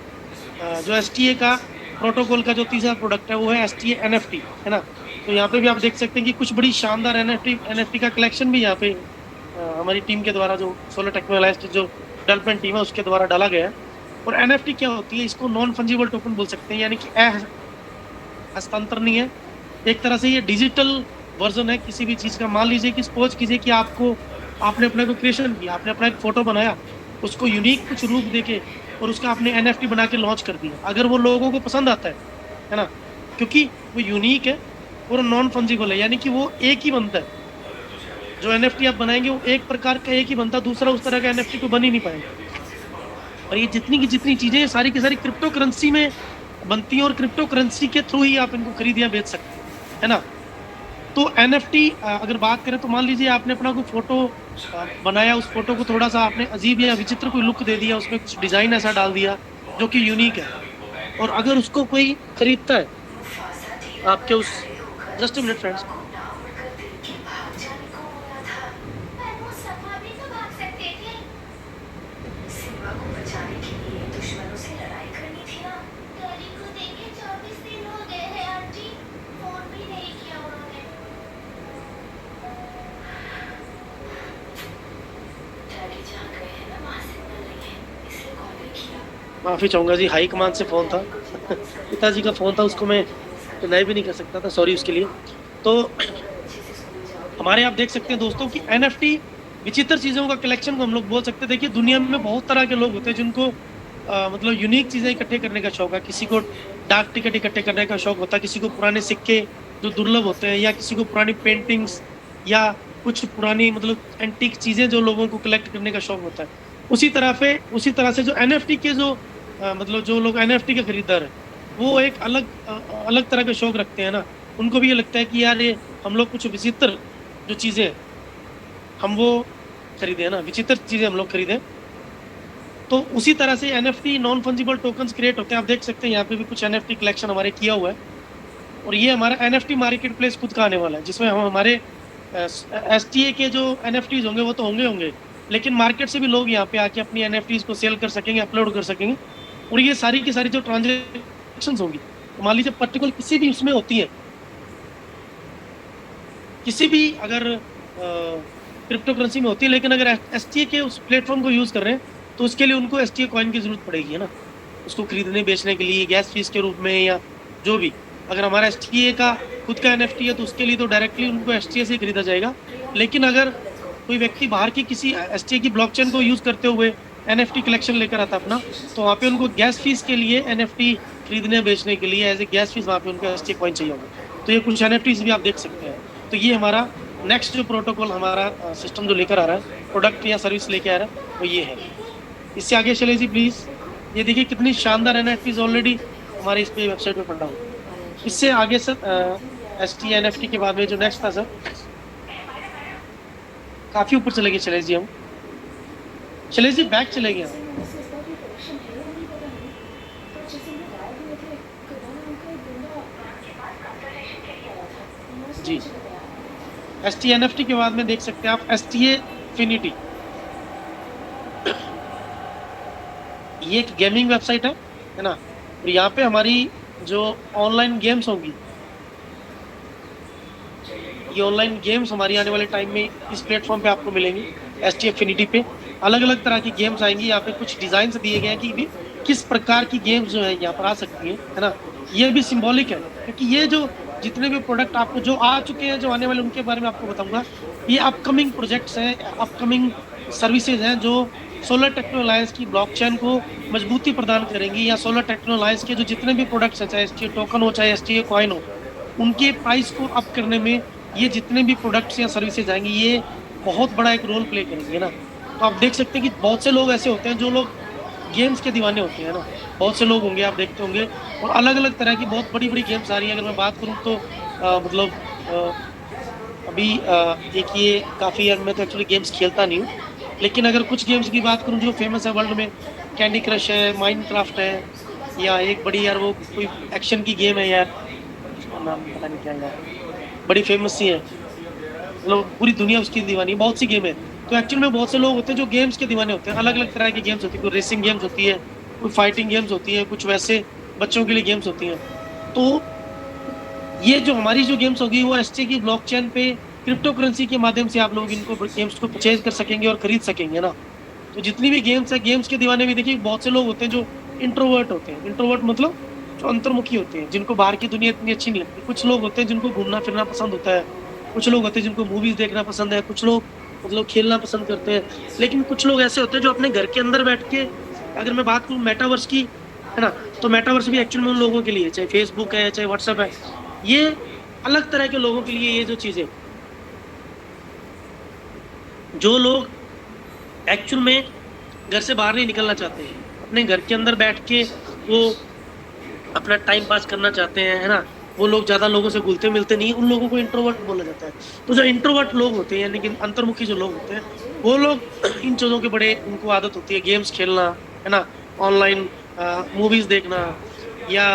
जो एसटीए का प्रोटोकॉल का जो तीसरा प्रोडक्ट है वो है एसटीए एनएफटी, है ना। तो यहाँ पे भी आप देख सकते हैं कि कुछ बड़ी शानदार एनएफटी का कलेक्शन भी यहाँ पे हमारी टीम के द्वारा, जो सोलर टेक्नोलॉजी जो डेवलपमेंट टीम है उसके द्वारा डाला गया है। और एनएफटी क्या होती है, इसको नॉन फंजिबल टोकन बोल सकते हैं, यानी कि हस्तांतरणीय है। एक तरह से ये डिजिटल वर्जन है किसी भी चीज का। मान लीजिए कि सपोज कीजिए कि आपने अपने को क्रिएशन किया, आपने अपना एक फोटो बनाया, उसको यूनिक कुछ रूप देके और उसका आपने एनएफटी बना के लॉन्च कर दिया। अगर वो लोगों को पसंद आता है ना, क्योंकि वो यूनिक है और नॉन फंजिबल है, यानी कि वो एक ही बनता है। जो एनएफटी आप बनाएंगे वो एक प्रकार का एक ही बनता है, दूसरा उस तरह का एनएफटी को बन ही नहीं पाएगा। और ये जितनी की जितनी चीजें सारी की सारी क्रिप्टो करेंसी में बनती हैं और क्रिप्टो करेंसी के थ्रू ही आप इनको खरीद या बेच सकते हैं, है ना। तो एनएफटी अगर बात करें तो मान लीजिए आपने अपना कोई फोटो बनाया, उस फोटो को थोड़ा सा आपने अजीब या विचित्र कोई लुक दे दिया, उसमें कुछ डिजाइन ऐसा डाल दिया जो कि यूनिक है, और अगर उसको कोई खरीदता है आपके उस, जस्ट अ मिनट फ्रेंड्स, माफी चाहूंगा जी, हाई कमान से फोन था पिताजी का फोन था, उसको मैं डिनाई भी नहीं कर सकता था, सॉरी उसके लिए। तो हमारे आप देख सकते हैं दोस्तों कि एनएफटी विचित्र चीजों का कलेक्शन को हम लोग बोल सकते हैं। देखिए दुनिया में बहुत तरह के लोग होते हैं जिनको मतलब यूनिक चीजें इकट्ठे करने का शौक है। किसी को डाक टिकट इकट्ठे करने का शौक होता है, किसी को पुराने सिक्के जो दुर्लभ होते हैं, या किसी को पुरानी पेंटिंग्स या कुछ पुरानी मतलब एंटीक चीजें जो लोगों को कलेक्ट करने का शौक होता है। उसी तरह से जो एनएफटी के जो मतलब जो लोग एनएफटी के खरीदार है, वो एक अलग तरह का शौक रखते हैं ना। उनको भी ये लगता है कि यार ये हम लोग कुछ विचित्र जो चीजें हम वो खरीदे ना, विचित्र चीजें हम लोग खरीदे। तो उसी तरह से NFT non fungible tokens create होते हैं। आप देख सकते हैं यहाँ पे भी कुछ एनएफटी कलेक्शन हमारे किया हुआ है, और ये हमारा एनएफटी मार्केट प्लेस खुद का आने वाला है, जिसमें हम हमारे एसटीए के जो एनएफटीज होंगे वो तो होंगे, लेकिन मार्केट से भी लोग यहाँ पे आके अपनी एनएफटीज को सेल कर सकेंगे, अपलोड कर सकेंगे। और ये सारी की सारी जो ट्रांजेक्शन होंगी, तो मान लीजिए पर्टिकुलर किसी भी उसमें होती है, किसी भी अगर क्रिप्टो करेंसी में होती है, लेकिन अगर एसटीए के उस प्लेटफॉर्म को यूज कर रहे हैं तो उसके लिए उनको एसटीए कॉइन की जरूरत पड़ेगी, है ना, उसको खरीदने बेचने के लिए गैस फीस के रूप में या जो भी। अगर हमारा एसटीए का खुद का एनएफटी है तो उसके लिए तो डायरेक्टली उनको एसटीए से खरीदा जाएगा। लेकिन अगर कोई व्यक्ति बाहर की किसी एसटीए की ब्लॉकचेन को यूज करते हुए एनएफटी कलेक्शन लेकर आता अपना, तो वहाँ पे उनको गैस फीस के लिए एनएफटी खरीदने बेचने के लिए एज ए गैस फीस वहाँ पे उनको एसटीए कॉइन चाहिए होगा। तो ये कुछ एनएफटीज भी आप देख सकते हैं। तो ये हमारा नेक्स्ट जो प्रोटोकॉल हमारा सिस्टम जो लेकर आ रहा है, प्रोडक्ट या सर्विस लेके आ रहा है, वो ये है। इससे आगे चले जी प्लीज। ये देखिए कितनी शानदार एनएफटीज ऑलरेडी हमारे इस पे वेबसाइट पे पड़ा हुआ। इससे आगे सर एसटी एनएफटी के बाद में जो नेक्स्ट था सर, काफी ऊपर चले गए, चले जी हम, चले जी बैक चले गए हम जी। एसटी एनएफटी के बाद में देख सकते हैं आप एसटीए फिनिटी। ये एक गेमिंग वेबसाइट है ना, और यहाँ पे हमारी जो ऑनलाइन गेम्स होंगी, ये ऑनलाइन गेम्स हमारी आने वाले टाइम में इस प्लेटफॉर्म पे आपको मिलेंगी। एसटी एफिनिटी पे अलग अलग तरह की गेम्स आएंगी। यहाँ पे कुछ डिजाइन दिए गए हैं कि भी किस प्रकार की गेम्स जो है यहाँ पर आ सकती है ना। ये भी सिंबॉलिक है, क्योंकि ये जो जितने भी प्रोडक्ट आपको जो आ चुके हैं, जो आने वाले, उनके बारे में आपको बताऊंगा। ये अपकमिंग प्रोजेक्ट्स हैं, अपकमिंग सर्विसेज हैं जो सोलर टेक्नो अलायंस की ब्लॉकचेन को मजबूती प्रदान करेंगी, या सोलर टेक्नो अलायंस के जो जितने भी प्रोडक्ट्स हैं, चाहे एसटीए टोकन हो चाहे एसटीए कॉइन हो, उनके प्राइस को अप करने में ये जितने भी प्रोडक्ट्स या सर्विसेज आएंगी ये बहुत बड़ा एक रोल प्ले करेंगे ना। तो आप देख सकते हैं कि बहुत से लोग ऐसे होते हैं जो लोग गेम्स के दीवाने होते हैं ना, बहुत से लोग होंगे आप देखते होंगे, और अलग अलग तरह की बहुत बड़ी बड़ी गेम्स आ रही है। अगर मैं बात करूँ तो मतलब अभी एक ये काफ़ी, मैं तो एक्चुअली गेम्स खेलता नहीं हूँ, लेकिन अगर कुछ गेम्स की बात करूँ जो फेमस है वर्ल्ड में, कैंडी क्रश है, माइनक्राफ्ट है, या एक बड़ी यार वो कोई एक्शन की गेम है यार, उसका नाम पता नहीं क्या है यार, बड़ी फेमस सी है, मतलब पूरी दुनिया उसकी दीवानी है, बहुत सी गेम है। तो एक्चुअल में बहुत से लोग होते हैं जो गेम्स के दीवाने होते हैं, अलग अलग तरह की गेम्स होती है, कोई रेसिंग गेम्स होती है, कोई फाइटिंग गेम्स होती है, कुछ वैसे बच्चों के लिए गेम्स होती हैं। तो ये जो हमारी जो गेम्स होगी वो एसटी की ब्लॉकचेन पे क्रिप्टो करेंसी के माध्यम से आप लोग इनको गेम्स को परचेज कर सकेंगे और खरीद सकेंगे ना। तो जितनी भी गेम्स है, गेम्स के दीवाने भी देखिए बहुत से लोग होते हैं जो इंट्रोवर्ट होते हैं। इंट्रोवर्ट मतलब जो अंतर्मुखी होते हैं, जिनको बाहर की दुनिया इतनी अच्छी नहीं लगती। कुछ लोग होते हैं जिनको घूमना फिरना पसंद होता है, कुछ लोग होते हैं जिनको मूवीज देखना पसंद है, कुछ लोग मतलब खेलना पसंद करते हैं, लेकिन कुछ लोग ऐसे होते हैं जो अपने घर के अंदर बैठ के, अगर मैं बात करूँ मेटावर्स की, है ना, तो मेटावर्स भी एक्चुअल में उन लोगों के लिए, चाहे फेसबुक है चाहे व्हाट्सएप है, ये अलग तरह के लोगों के लिए ये जो चीजें, जो लोग एक्चुअल में घर से बाहर नहीं निकलना चाहते हैं, अपने घर के अंदर बैठ के वो अपना टाइम पास करना चाहते हैं, है ना, वो लोग ज्यादा लोगों से घुलते मिलते नहीं, उन लोगों को इंट्रोवर्ट बोला जाता है। तो जो इंट्रोवर्ट लोग होते हैं, यानी कि अंतर्मुखी जो लोग होते हैं, वो लोग इन चीजों के बड़े उनको आदत होती है, गेम्स खेलना, है ना, ऑनलाइन मूवीज देखना, या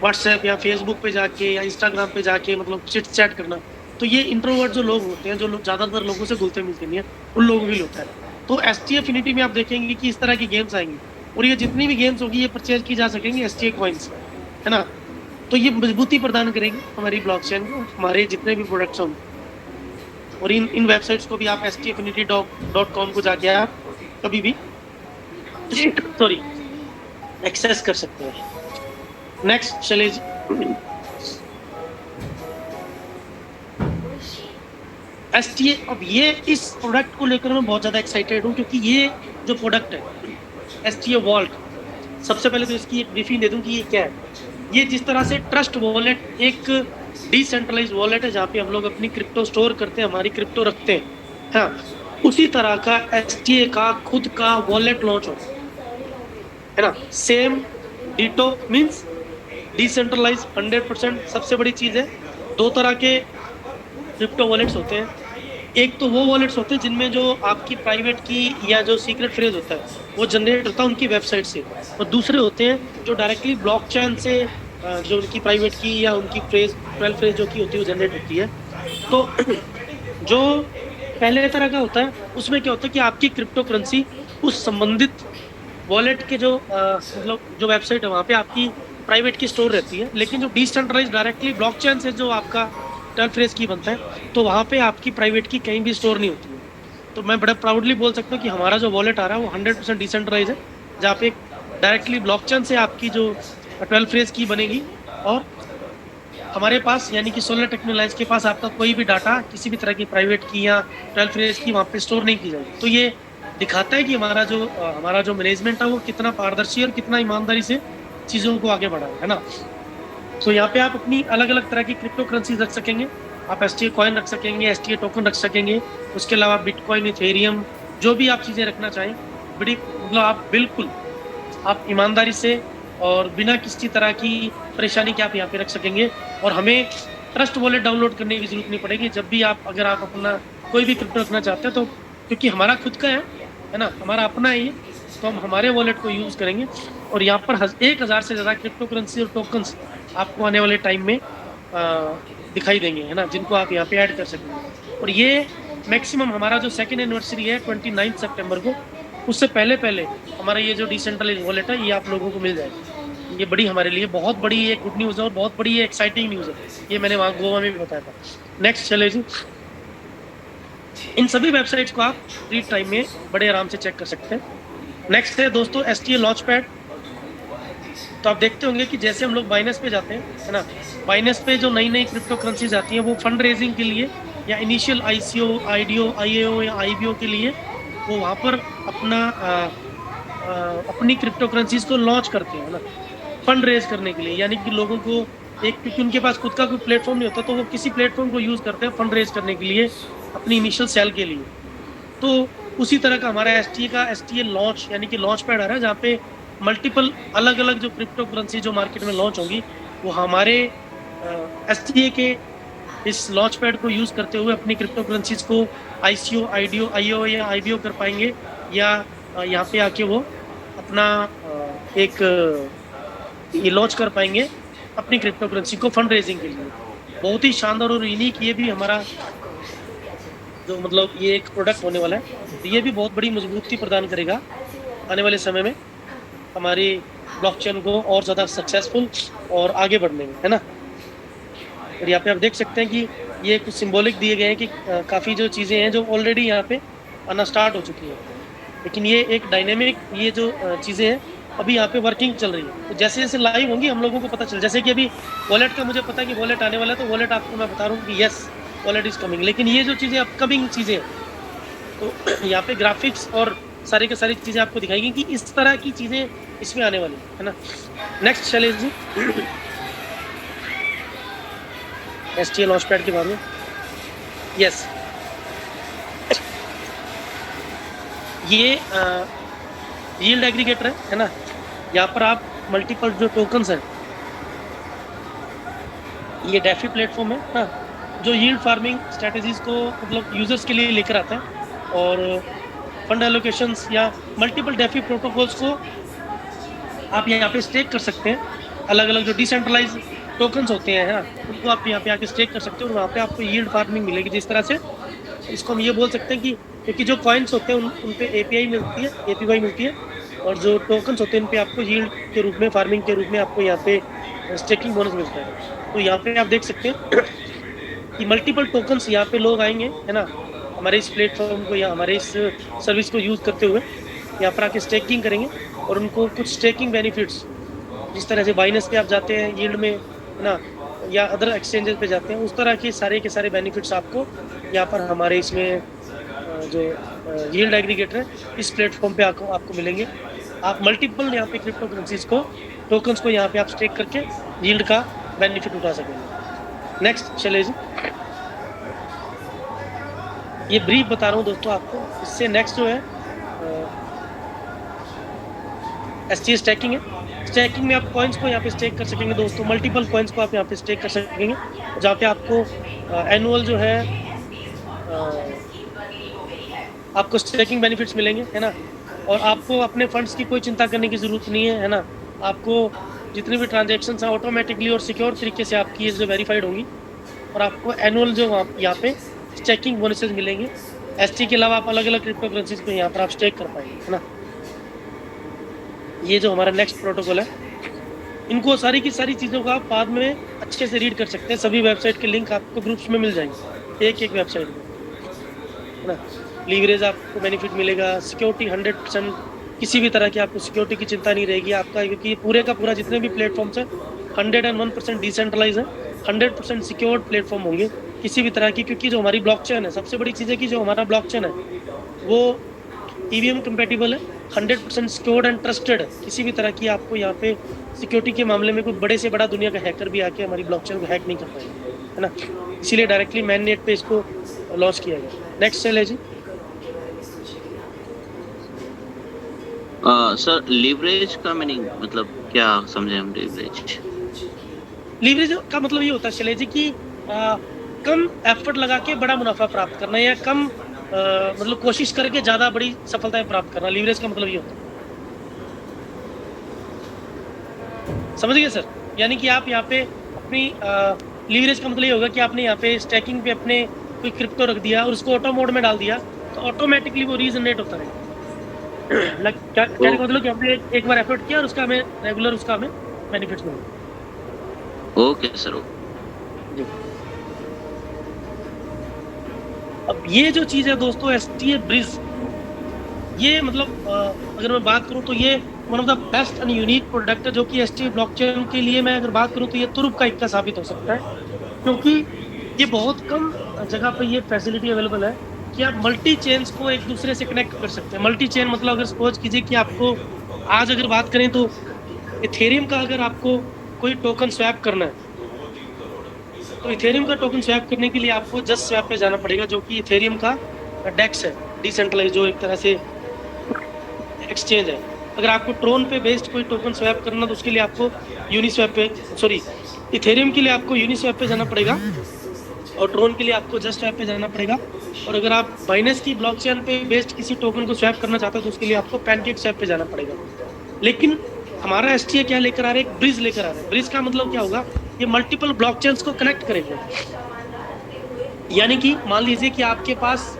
व्हाट्सएप या फेसबुक पे जाके या इंस्टाग्राम पे जाके मतलब चिट चैट करना। तो ये इंट्रोवर्ट जो लोग होते हैं, जो लोग ज्यादातर लोगों से घुलते मिलते नहीं है, उन लोगों के लिए होता है। तो एसटी एफिनिटी में आप देखेंगे कि इस तरह की गेम्स आएंगी, और ये जितनी भी गेम्स होगी ये परचेज की जा सकेंगी एसटी कॉइन्स, है ना। तो ये मजबूती प्रदान करेंगे हमारी ब्लॉकचेन को, हमारे जितने भी प्रोडक्ट्स होंगे। और इन वेबसाइट्स को भी आप stfinity.com को जाके आप कभी भी सॉरी एक्सेस कर सकते हैं। नेक्स्ट चलिए एसटीए। अब ये इस प्रोडक्ट को लेकर मैं बहुत ज़्यादा एक्साइटेड हूँ, क्योंकि ये जो प्रोडक्ट है एसटीए वॉल्ट, सबसे पहले तो इसकी एक ब्रीफिंग दे दूँ कि ये क्या है। ये जिस तरह से ट्रस्ट वॉलेट एक डिसेंट्रलाइज वॉलेट है जहाँ पे हम लोग अपनी क्रिप्टो स्टोर करते हैं, हमारी क्रिप्टो रखते हैं, हाँ, उसी तरह का एसटीए का खुद का वॉलेट लॉन्च हो, है ना। Same ditto means decentralize 100%। सबसे बड़ी चीज़ है, दो तरह के क्रिप्टो वॉलेट्स होते हैं। एक तो वो वॉलेट्स होते हैं जिनमें जो आपकी प्राइवेट की या जो सीक्रेट फ्रेज होता है वो जनरेट होता है उनकी वेबसाइट से, और दूसरे होते हैं जो डायरेक्टली ब्लॉकचेन से जो उनकी प्राइवेट की या उनकी फ्रेज 12 फ्रेज जो की होती है वो जनरेट होती है। तो जो पहले तरह का होता है उसमें क्या होता है कि आपकी क्रिप्टो करेंसी उस संबंधित वॉलेट के जो मतलब जो वेबसाइट है वहाँ पे आपकी प्राइवेट की स्टोर रहती है। लेकिन जो डिसेंट्रलाइज डायरेक्टली ब्लॉकचेन से जो आपका 12 फ्रेज की बनता है, तो वहाँ पे आपकी प्राइवेट की कहीं भी स्टोर नहीं होती है। तो मैं बड़ा प्राउडली बोल सकता हूँ कि हमारा जो वॉलेट आ रहा है वो 100% डिसेंट्रलाइज है, जहाँ पे डायरेक्टली ब्लॉकचेन से आपकी जो 12 फ्रेज की बनेगी, और हमारे पास यानी कि सोलर टेक्नो अलायंस के पास आपका कोई भी डाटा किसी भी तरह की प्राइवेट की या 12 फ्रेज की वहाँ पे स्टोर नहीं की जाएगी। तो ये दिखाता है कि हमारा जो मैनेजमेंट है वो कितना पारदर्शी और कितना ईमानदारी से चीज़ों को आगे बढ़ा है ना। तो यहाँ पे आप अपनी अलग अलग तरह की क्रिप्टो करेंसीज रख सकेंगे, आप एसटीए कॉइन रख सकेंगे, एसटीए टोकन रख सकेंगे, उसके अलावा बिटकॉइन, इथेरियम, जो भी आप चीज़ें रखना चाहें, बड़ी मतलब आप बिल्कुल आप ईमानदारी से और बिना किसी तरह की परेशानी के आप यहाँ पे रख सकेंगे। और हमें ट्रस्ट वॉलेट डाउनलोड करने की जरूरत नहीं पड़ेगी जब भी अगर आप अपना कोई भी क्रिप्टो रखना चाहते हैं, तो क्योंकि हमारा खुद का है ना, हमारा अपना है ये, तो हम हमारे वॉलेट को यूज़ करेंगे। और यहाँ पर 1000 से ज़्यादा क्रिप्टो करेंसी और टोकन्स आपको आने वाले टाइम में दिखाई देंगे, है ना, जिनको आप यहाँ पे ऐड कर सकेंगे। और ये मैक्सिमम हमारा जो 2nd एनिवर्सरी है 29 सितंबर को, उससे पहले हमारा ये जो डिसेंट्रलाइज वॉलेट है ये आप लोगों को मिल जाएगा। ये बड़ी हमारे लिए बहुत बड़ी ये गुड न्यूज़ है और बहुत बड़ी ये एक्साइटिंग न्यूज़ है। ये मैंने वहाँ गोवा में भी बताया था। नेक्स्ट चले जी, इन सभी वेबसाइट्स को आप फ्री टाइम में बड़े आराम से चेक कर सकते हैं। नेक्स्ट है दोस्तों एसटीए लॉन्च पैड। तो आप देखते होंगे कि जैसे हम लोग बाइनेंस पे जाते हैं, है ना, बाइनेंस पे जो नई क्रिप्टो करेंसीज आती हैं वो फंड रेजिंग के लिए या इनिशियल आईसीओ, आईडीओ, आईएओ या आईबीओ के लिए वो वहाँ पर अपनी क्रिप्टो करेंसीज को लॉन्च करते हैं ना, फंड रेज करने के लिए, यानी कि लोगों को एक, क्योंकि उनके पास खुद का कोई प्लेटफॉर्म नहीं होता, तो वो किसी प्लेटफॉर्म को यूज करते हैं फंड रेज करने के लिए, अपनी इनिशियल सेल के लिए। तो उसी तरह का हमारा एसटीए लॉन्च, यानी कि लॉन्च पैड आ रहा है, जहाँ पे मल्टीपल अलग अलग जो क्रिप्टो करेंसी जो मार्केट में लॉन्च होंगी, वो हमारे एसटीए के इस लॉन्च पैड को यूज करते हुए अपनी क्रिप्टो करेंसीज को आईसीओ, आईओ या आईबीओ कर पाएंगे, या यहाँ पे आके वो अपना एक ये लॉन्च कर पाएंगे अपनी क्रिप्टो करेंसी को फंड रेजिंग के लिए। बहुत ही शानदार और यूनिक ये भी हमारा जो मतलब ये एक प्रोडक्ट होने वाला है, तो ये भी बहुत बड़ी मजबूती प्रदान करेगा आने वाले समय में हमारी ब्लॉकचेन को और ज़्यादा सक्सेसफुल और आगे बढ़ने में, है ना। और यहाँ पे आप देख सकते हैं कि ये कुछ सिंबॉलिक दिए गए हैं कि काफ़ी जो चीज़ें हैं जो ऑलरेडी यहाँ पे आना स्टार्ट हो चुकी है, लेकिन ये एक डायनेमिक ये जो चीज़ें हैं अभी यहाँ पे वर्किंग चल रही है। तो जैसे जैसे लाइव होंगी हम लोगों को पता चल, जैसे कि अभी वॉलेट का मुझे पता है कि वॉलेट आने वाला है, तो वॉलेट आपको मैं बता रहा हूँ कि यस वॉलेट इज कमिंग, लेकिन ये जो चीज़ें अपकमिंग चीज़ें हैं, तो यहाँ पे ग्राफिक्स और सारी की सारी चीज़ें आपको दिखाएंगी कि इस तरह की चीज़ें इसमें आने वाली है ना। नेक्स्ट चले जी एसटीए लॉन्च पैड के बारे में। यस, ये यील्ड एग्रीगेटर है ना। यहाँ पर आप मल्टीपल जो टोकन्स हैं, ये डेफी प्लेटफॉर्म है ना, जो यील्ड फार्मिंग स्ट्रेटजीज को मतलब यूजर्स के लिए लेकर आता है, और फंड एलोकेशंस या मल्टीपल डेफी प्रोटोकॉल्स को आप यहाँ पे स्टेक कर सकते हैं। अलग अलग जो डिसेंट्रलाइज टोकन्स होते हैं ना, उनको आप यहाँ पे आके स्टेक कर सकते हो, और वहाँ पे आपको यील्ड फार्मिंग मिलेगी। जिस तरह से इसको हम ये बोल सकते हैं कि क्योंकि जो कॉइन्स होते हैं उन पे एपीआई मिलती है, एपीवाई मिलती है, और जो टोकन्स होते हैं उन पे आपको यील्ड के रूप में, फार्मिंग के रूप में आपको यहाँ पे स्टेकिंग बोनस मिलता है। तो यहाँ पे आप देख सकते हैं कि मल्टीपल टोकन्स यहाँ पे लोग आएंगे, है ना, हमारे इस प्लेटफॉर्म को या हमारे इस सर्विस को यूज़ करते हुए यहाँ पर आके स्टेकिंग करेंगे, और उनको कुछ स्टेकिंग बेनिफिट्स, जिस तरह से बाइनेंस पे आप जाते हैं यील्ड में, है ना, या अदर एक्सचेंजेस पे जाते हैं, उस तरह के सारे बेनिफिट्स आपको यहाँ पर हमारे इसमें जो यील्ड एग्रीगेटर है इस प्लेटफॉर्म पे आपको मिलेंगे। आप मल्टीपल यहाँ पे क्रिप्टो करेंसीज को, टोकन्स को यहाँ पे आप स्टेक करके यील्ड का बेनिफिट उठा सकेंगे। नेक्स्ट चले जी, ये ब्रीफ बता रहा हूँ दोस्तों आपको। इससे नेक्स्ट जो है एसटीए स्टैकिंग है। स्टैकिंग में आप कॉइन्स को यहाँ पे स्टेक कर सकेंगे दोस्तों, मल्टीपल कॉइन्स को आप यहाँ पे स्टेक कर सकेंगे, जहाँ पे आपको एनुअल जो है आपको स्टेकिंग बेनिफिट्स मिलेंगे, है ना। और आपको अपने फंड्स की कोई चिंता करने की ज़रूरत नहीं है ना। आपको जितनी भी ट्रांजेक्शन्स हैं ऑटोमेटिकली और सिक्योर तरीके से आपकी जो वेरीफाइड होंगी, और आपको एनुअल जो यहाँ पे स्टेकिंग बोनसेस मिलेंगे। एसटी के अलावा आप अलग अलग क्रिप्टो करेंसीज को यहाँ पर आप स्टेक कर पाएंगे, है ना। ये जो हमारा नेक्स्ट प्रोटोकॉल है, इनको सारी की सारी चीज़ों को आप बाद में अच्छे से रीड कर सकते हैं। सभी वेबसाइट के लिंक आपको ग्रुप्स में मिल जाएंगे, एक वेबसाइट में, है ना। लीवरेज आपको बेनिफिट मिलेगा, सिक्योरिटी 100%, किसी भी तरह की आपको सिक्योरिटी की चिंता नहीं रहेगी आपका, क्योंकि पूरे का पूरा जितने भी प्लेटफॉर्म्स हैं 101% डिसेंट्रलाइज है, 100% सिक्योर्ड प्लेटफॉर्म होंगे किसी भी तरह की। क्योंकि जो हमारी ब्लॉकचेन है, सबसे बड़ी चीज़ है कि जो हमारा ब्लॉकचेन है वो ईवीएम कंपेटिबल है, 100% सिक्योर्ड एंड ट्रस्टेड है। किसी भी तरह की आपको यहाँ पे सिक्योरिटी के मामले में कोई बड़े से बड़ा दुनिया का हैकर भी आके हमारी ब्लॉकचेन को हैक नहीं कर पाएगा, है ना। इसीलिए डायरेक्टली मैननेट पे इसको लॉन्च किया गया। नेक्स्ट चल है जी। सर लीवरेज का मीनिंग मतलब क्या समझे हम? लीवरेज का मतलब ये होता है शैलेश जी कि कम एफर्ट लगा के बड़ा मुनाफा प्राप्त करना, या कम मतलब कोशिश करके ज़्यादा बड़ी सफलताएं प्राप्त करना। लीवरेज का मतलब ये होता है, समझ गए सर। यानी कि आप यहाँ पे अपनी लीवरेज का मतलब ये होगा कि आपने यहाँ पे स्टैकिंग पे अपने कोई क्रिप्टो रख दिया और उसको ऑटो मोड में डाल दिया, तो ऑटोमेटिकली वो रीजनरेट होता है। क्या मतलब कि हमने एक बार एफर्ट किया और उसका हमें रेगुलर उसका हमें बेनिफिट्स मिले। Okay sir. अब ये जो चीज़ है दोस्तों एसटीए ब्रिज, ये मतलब अगर मैं बात करूं तो ये one of the best and unique product है, जो कि एसटीए ब्लॉकचेन के लिए मैं अगर बात करूं तो ये तुरुप का इक्का साबित हो सकता है, क्योंकि ये बहुत कम जगह पे ये फैसिलिटी अवेलेबल है कि आप मल्टी चेन्स को एक दूसरे से कनेक्ट कर सकते हैं। मल्टी चेन मतलब अगर सपोज कीजिए कि आपको आज अगर बात करें तो इथेरियम का अगर आपको कोई टोकन स्वैप करना है, तो इथेरियम का टोकन स्वैप करने के लिए आपको जस्ट स्वैप पे जाना पड़ेगा, जो कि इथेरियम का डेक्स है, डिसेंट्रलाइज, जो एक तरह से एक्सचेंज है। अगर आपको ट्रोन पे बेस्ड कोई टोकन स्वैप करना, तो उसके लिए आपको यूनिस्वैप पे, सॉरी, इथेरियम के लिए आपको यूनिस्वैप पे जाना पड़ेगा और ट्रोन के लिए आपको जस्ट स्वैप पे जाना पड़ेगा। और अगर आप बाइनेंस की ब्लॉकचेन पे बेस्ड किसी टोकन को स्वैप करना चाहते हो, तो उसके लिए आपको पैनकेक स्वैप पे जाना पड़ेगा। लेकिन हमारा एसटीए क्या लेकर आ रहा है? एक ब्रिज लेकर आ रहा है। ब्रिज का मतलब क्या होगा? ये मल्टीपल ब्लॉकचेन्स को कनेक्ट करेंगे। यानी कि मान लीजिए कि आपके पास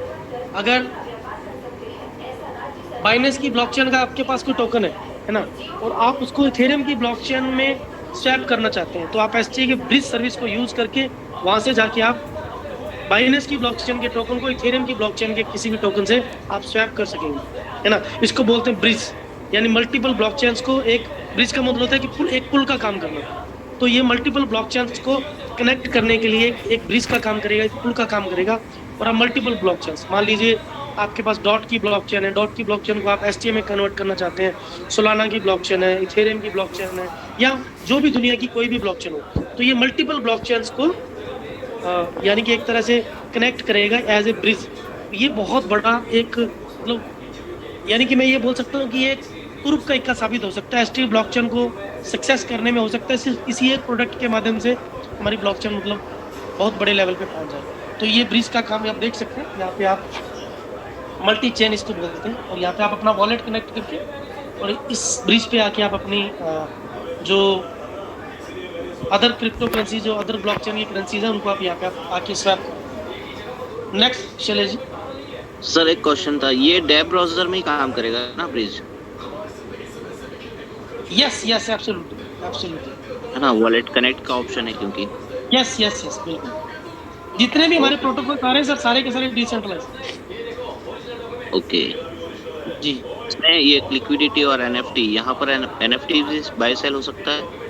अगर बाइनेंस की ब्लॉकचेन का आपके पास कोई टोकन है ना, और आप उसको इथेरियम की ब्लॉकचेन में स्वैप करना चाहते हैं, तो आप एसटीए के ब्रिज सर्विस को यूज करके वहां से जाके आप बाइनेंस की ब्लॉकचेन के टोकन को इथेरियम की ब्लॉकचेन के किसी भी टोकन से आप स्वैप कर सकेंगे, है ना। इसको बोलते हैं ब्रिज, यानी मल्टीपल ब्लॉकचेन्स को एक ब्रिज का मतलब होता है कि एक पुल का काम करना। तो ये मल्टीपल ब्लॉकचेन्स को कनेक्ट करने के लिए एक ब्रिज का काम करेगा, एक पुल का काम करेगा। और आप मल्टीपल ब्लॉकचेन्स, मान लीजिए आपके पास डॉट की ब्लॉकचेन है, डॉट की ब्लॉकचेन को आप एसटीए में कन्वर्ट करना चाहते हैं, सोलाना की ब्लॉकचेन है, इथेरियम की ब्लॉकचेन है, या जो भी दुनिया की कोई भी ब्लॉकचेन हो, तो ये मल्टीपल ब्लॉकचेन्स को यानी कि एक तरह से कनेक्ट करेगा एज ए ब्रिज। ये बहुत बड़ा एक मतलब, यानी कि मैं ये बोल सकता हूँ कि ये तुर्क का इक्का साबित हो सकता है एसटीए ब्लॉकचेन को सक्सेस करने में। हो सकता है सिर्फ इसी एक प्रोडक्ट के माध्यम से हमारी ब्लॉकचेन मतलब बहुत बड़े लेवल पे पहुंच जाए। तो ये ब्रिज का काम आप देख सकते हैं। यहाँ पे आप मल्टी चेन इसको बोलते हैं, और यहाँ पे आप अपना वॉलेट कनेक्ट करके और इस ब्रिज पे आके आप अपनी जो अदर क्रिप्टो करेंसी, जो अदर ब्लॉकचेन की करेंसीज है, उनको आप यहाँ पे आके स्वैप करो। नेक्स्ट शैलेश जी। सर एक क्वेश्चन था, ये डेब ब्राउजर में ही काम करेगा ना bridge? Yes yes, absolutely absolutely, है ना, वॉलेट कनेक्ट का ऑप्शन है क्योंकि। यस यस यस, बिल्कुल। जितने भी हमारे प्रोटोकॉल आ रहे हैं सर, सारे के सारे डिसेंट्रलाइज। ओके जी, इसमें ये लिक्विडिटी और एनएफटी, यहाँ पर एनएफटी भी बाय सेल हो सकता है?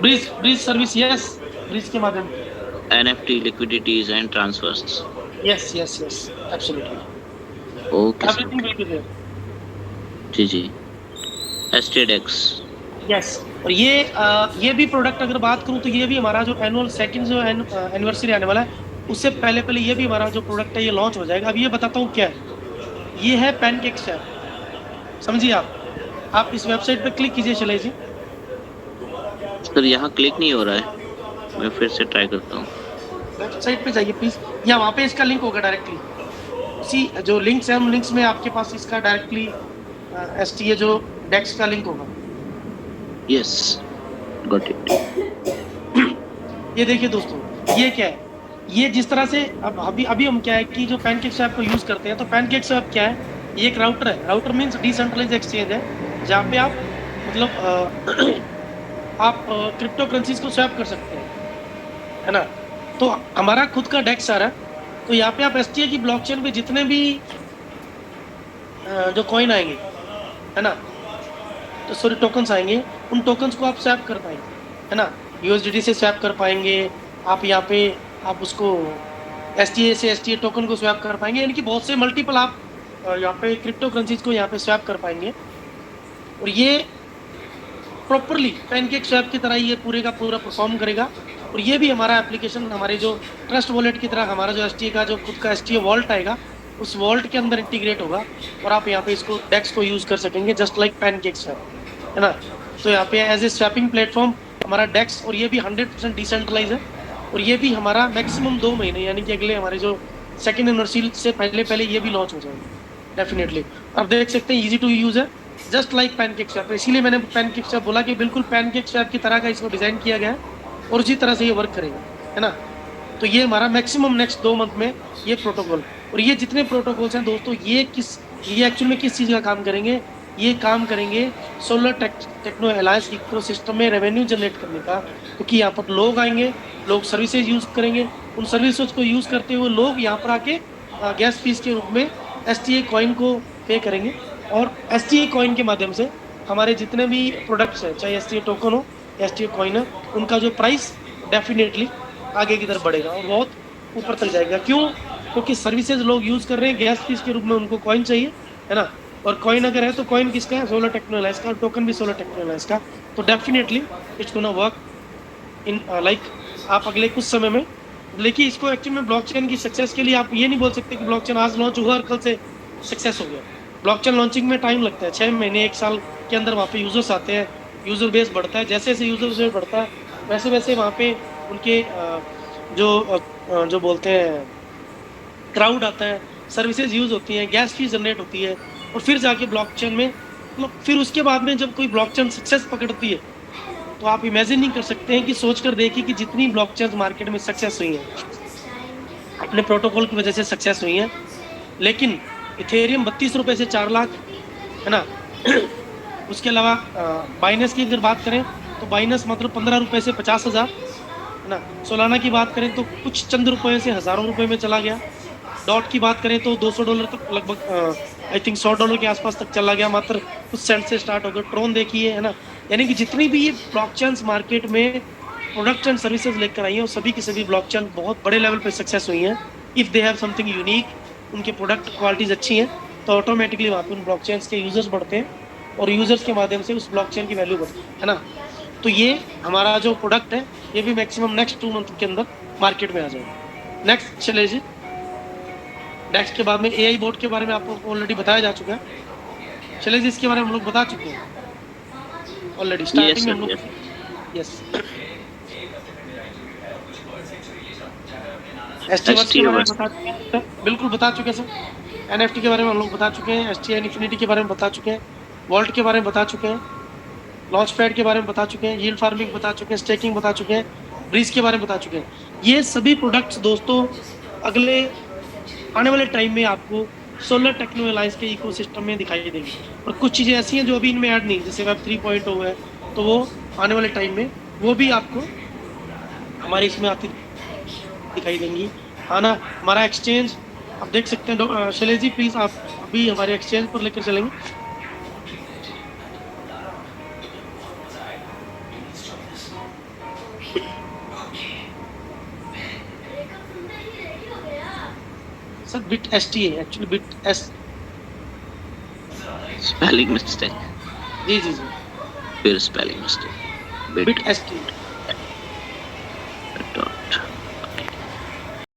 Bridge bridge service, yes, bridge के माध्यम से, NFT liquidities and transfers. Yes yes yes, absolutely, okay everything will be there. जी जी, एस्टेडेक्स। यस, और ये भी प्रोडक्ट अगर बात करूं तो ये भी हमारा जो एनुअल सेकंड जो एनिवर्सरी आने वाला है, उससे पहले पहले ये भी हमारा जो प्रोडक्ट है ये लॉन्च हो जाएगा। अब ये बताता हूँ क्या है। ये है पैनकेक स्वैप, समझिए आप इस वेबसाइट पे क्लिक कीजिए शैलेश जी। सर यहाँ क्लिक नहीं हो रहा है, मैं फिर से ट्राई करता हूँ। वेबसाइट पे जाइए प्लीज, या वहाँ पे इसका लिंक होगा डायरेक्टली। उसी जो लिंक्स है, उन लिंक्स में आपके पास इसका डायरेक्टली एसटीए जो डेक्स का लिंक होगा। Yes got it. ये देखिए दोस्तों, ये क्या है, ये जिस तरह से अब अभी हम क्या है कि जो पैनकेक स्वैप को यूज करते हैं, तो पैनकेक स्वैप क्या है, ये एक राउटर है। राउटर मींस डिसेंट्रलाइज एक्सचेंज है, जहाँ पे आप मतलब आप क्रिप्टो करेंसीज को स्वैप कर सकते हैं, है ना। तो हमारा खुद का डेक्स आ रहा है, तो यहाँ पे आप एसटीए की ब्लॉकचेन पे जितने भी जो कॉइन आएंगे, है ना, तो सॉरी टोकन्स आएंगे, उन टोकन्स को आप स्वैप कर पाएंगे, है ना। यूएसडीटी से स्वैप कर पाएंगे आप, यहाँ पे आप उसको एसटीए से एसटीए टोकन को स्वैप कर पाएंगे, यानी कि बहुत से मल्टीपल आप यहाँ पे क्रिप्टो करेंसीज को यहाँ पे स्वैप कर पाएंगे। और ये प्रॉपरली पैनकेक स्वैप की तरह ये पूरे का पूरा परफॉर्म करेगा। और ये भी हमारा एप्लीकेशन हमारे जो ट्रस्ट वॉलेट की तरह हमारा जो एसटीए का जो खुद का एसटीए वॉल्ट आएगा, उस वॉल्ट के अंदर इंटीग्रेट होगा, और आप यहाँ पे इसको डेक्स को यूज कर सकेंगे जस्ट लाइक पैनकेक स्वैप, है ना। तो यहाँ पे एज ए स्वैपिंग प्लेटफॉर्म हमारा डेक्स, और ये भी 100% डिसेंट्रलाइज है। और ये भी हमारा मैक्सिमम 2 महीने, यानी कि अगले हमारे जो सेकेंड एनिवर्सरी से पहले ये भी लॉन्च हो जाएगा डेफिनेटली। आप देख सकते हैं इजी टू यूज है, जस्ट लाइक पैनकेक स्वैप। इसीलिए मैंने पैनकेक स्वैप बोला कि बिल्कुल पैनकेक स्वैप की तरह का इसको डिजाइन किया गया है, और उसी तरह से ये वर्क करेगा, है ना। तो ये हमारा मैक्सिमम नेक्स्ट 2 मंथ में ये प्रोटोकॉल, और ये जितने प्रोटोकॉल्स हैं दोस्तों, ये एक्चुअल में किस चीज़ का काम करेंगे, ये काम करेंगे सोलर टेक्नो अलायंस इकोसिस्टम में रेवेन्यू जनरेट करने का। क्योंकि यहाँ पर लोग आएंगे, लोग सर्विसेज यूज़ करेंगे, उन सर्विसेज को यूज़ करते हुए लोग यहाँ पर आके गैस फीस के रूप में एसटीए कॉइन को पे करेंगे, और एसटीए कॉइन के माध्यम से हमारे जितने भी प्रोडक्ट्स हैं, चाहे एसटीए टोकन हो, एसटीए कॉइन है, उनका जो प्राइस डेफिनेटली आगे की तरफ बढ़ेगा और बहुत ऊपर तक जाएगा। क्यों? क्योंकि सर्विसेज लोग यूज कर रहे हैं गैस फीस के रूप में, उनको कॉइन चाहिए, है ना। और कॉइन अगर है तो कॉइन किसका है, सोलर टेक्नोलॉजीज का, टोकन भी सोलर टेक्नोलॉजीज का। तो definitely it's gonna work in like, आप अगले कुछ समय में देखिए इसको। एक्चुअली में ब्लॉकचेन की सक्सेस के लिए आप ये नहीं बोल सकते कि ब्लॉकचेन आज लॉन्च हुआ और कल से सक्सेस हो गया। ब्लॉकचेन लॉन्चिंग में टाइम लगता है, 6 महीने 1 साल के अंदर वहाँ पे यूजर्स आते हैं, यूजर बेस बढ़ता है। जैसे जैसे यूजर बेस बढ़ता है वैसे वैसे वहाँ पे उनके जो बोलते हैं क्राउड आता है, सर्विसेज यूज होती हैं, गैस फीस जनरेट होती है, और फिर जाके ब्लॉकचेन में फिर उसके बाद में जब कोई ब्लॉकचेन सक्सेस पकड़ती है तो आप इमेजिन नहीं कर सकते हैं कि सोच कर देखिए कि जितनी ब्लॉकचेन मार्केट में सक्सेस हुई हैं अपने प्रोटोकॉल की वजह से सक्सेस हुई हैं, लेकिन इथेरियम 32 रुपए से 4 लाख, है ना। उसके अलावा बाइनेंस की अगर बात करें तो बाइनेंस मतलब 15 रुपए से 50,000, है ना। सोलाना की बात करें तो कुछ चंद रुपए से हजारों रुपए में चला गया। डॉट की बात करें तो $200 तक, लगभग आई थिंक $100 के आसपास तक चला गया, मात्र कुछ सेंट से स्टार्ट हो गया। ट्रोन देखिए, है ना। यानी कि जितनी भी ये ब्लॉकचेन मार्केट में प्रोडक्ट एंड सर्विसेज लेकर आई हैं, सभी की सभी ब्लॉकचेन बहुत बड़े लेवल पे सक्सेस हुई हैं। If they have something unique, उनके प्रोडक्ट क्वालिटीज अच्छी हैं, तो ऑटोमेटिकली वहाँ पे उन ब्लॉकचेन के यूजर्स बढ़ते हैं और यूजर्स के माध्यम से उस ब्लॉकचेन की वैल्यू बढ़ती है ना। तो ये हमारा जो प्रोडक्ट है ये भी मैक्सिमम नेक्स्ट 2 मंथ के अंदर मार्केट में आ जाएगा। नेक्स्ट चले जी। नेक्स्ट के बाद में एआई बोट के बारे में आपको ऑलरेडी बताया जा चुका है। चले जी, इसके बारे में हम लोग बता चुके हैं ऑलरेडी स्टार्टिंग में हम लोग। यस, एसटीवर्स के बारे में बता चुके हैं, बिल्कुल बता चुके हैं सर। एनएफटी के बारे में हम लोग बता चुके हैं, एसटीआई इन्फिनिटी के बारे में बता चुके हैं, वॉल्ट के बारे में बता चुके हैं, लॉन्च पैड के बारे में बता चुके हैं, यील्ड फार्मिंग बता चुके हैं, स्टेकिंग बता चुके हैं, ब्रीज के बारे में बता चुके हैं। ये सभी प्रोडक्ट्स दोस्तों अगले आने वाले टाइम में आपको सोलर टेक्नोलॉजीज के इकोसिस्टम में दिखाई देंगी। और कुछ चीज़ें ऐसी हैं जो अभी इनमें ऐड नहीं, जैसे वेब 3.0 है, तो वो आने वाले टाइम में वो भी आपको हमारे इसमें आती दिखाई देंगी, है ना। हमारा एक्सचेंज आप देख सकते हैं। शैलेश जी प्लीज़ आप अभी हमारे एक्सचेंज पर लेकर चलेंगे। सर बिट एसटी है actually, bit S, spelling mistake, जी जी जी, फिर स्पेलिंग मिस्टेक, बिट एसटी।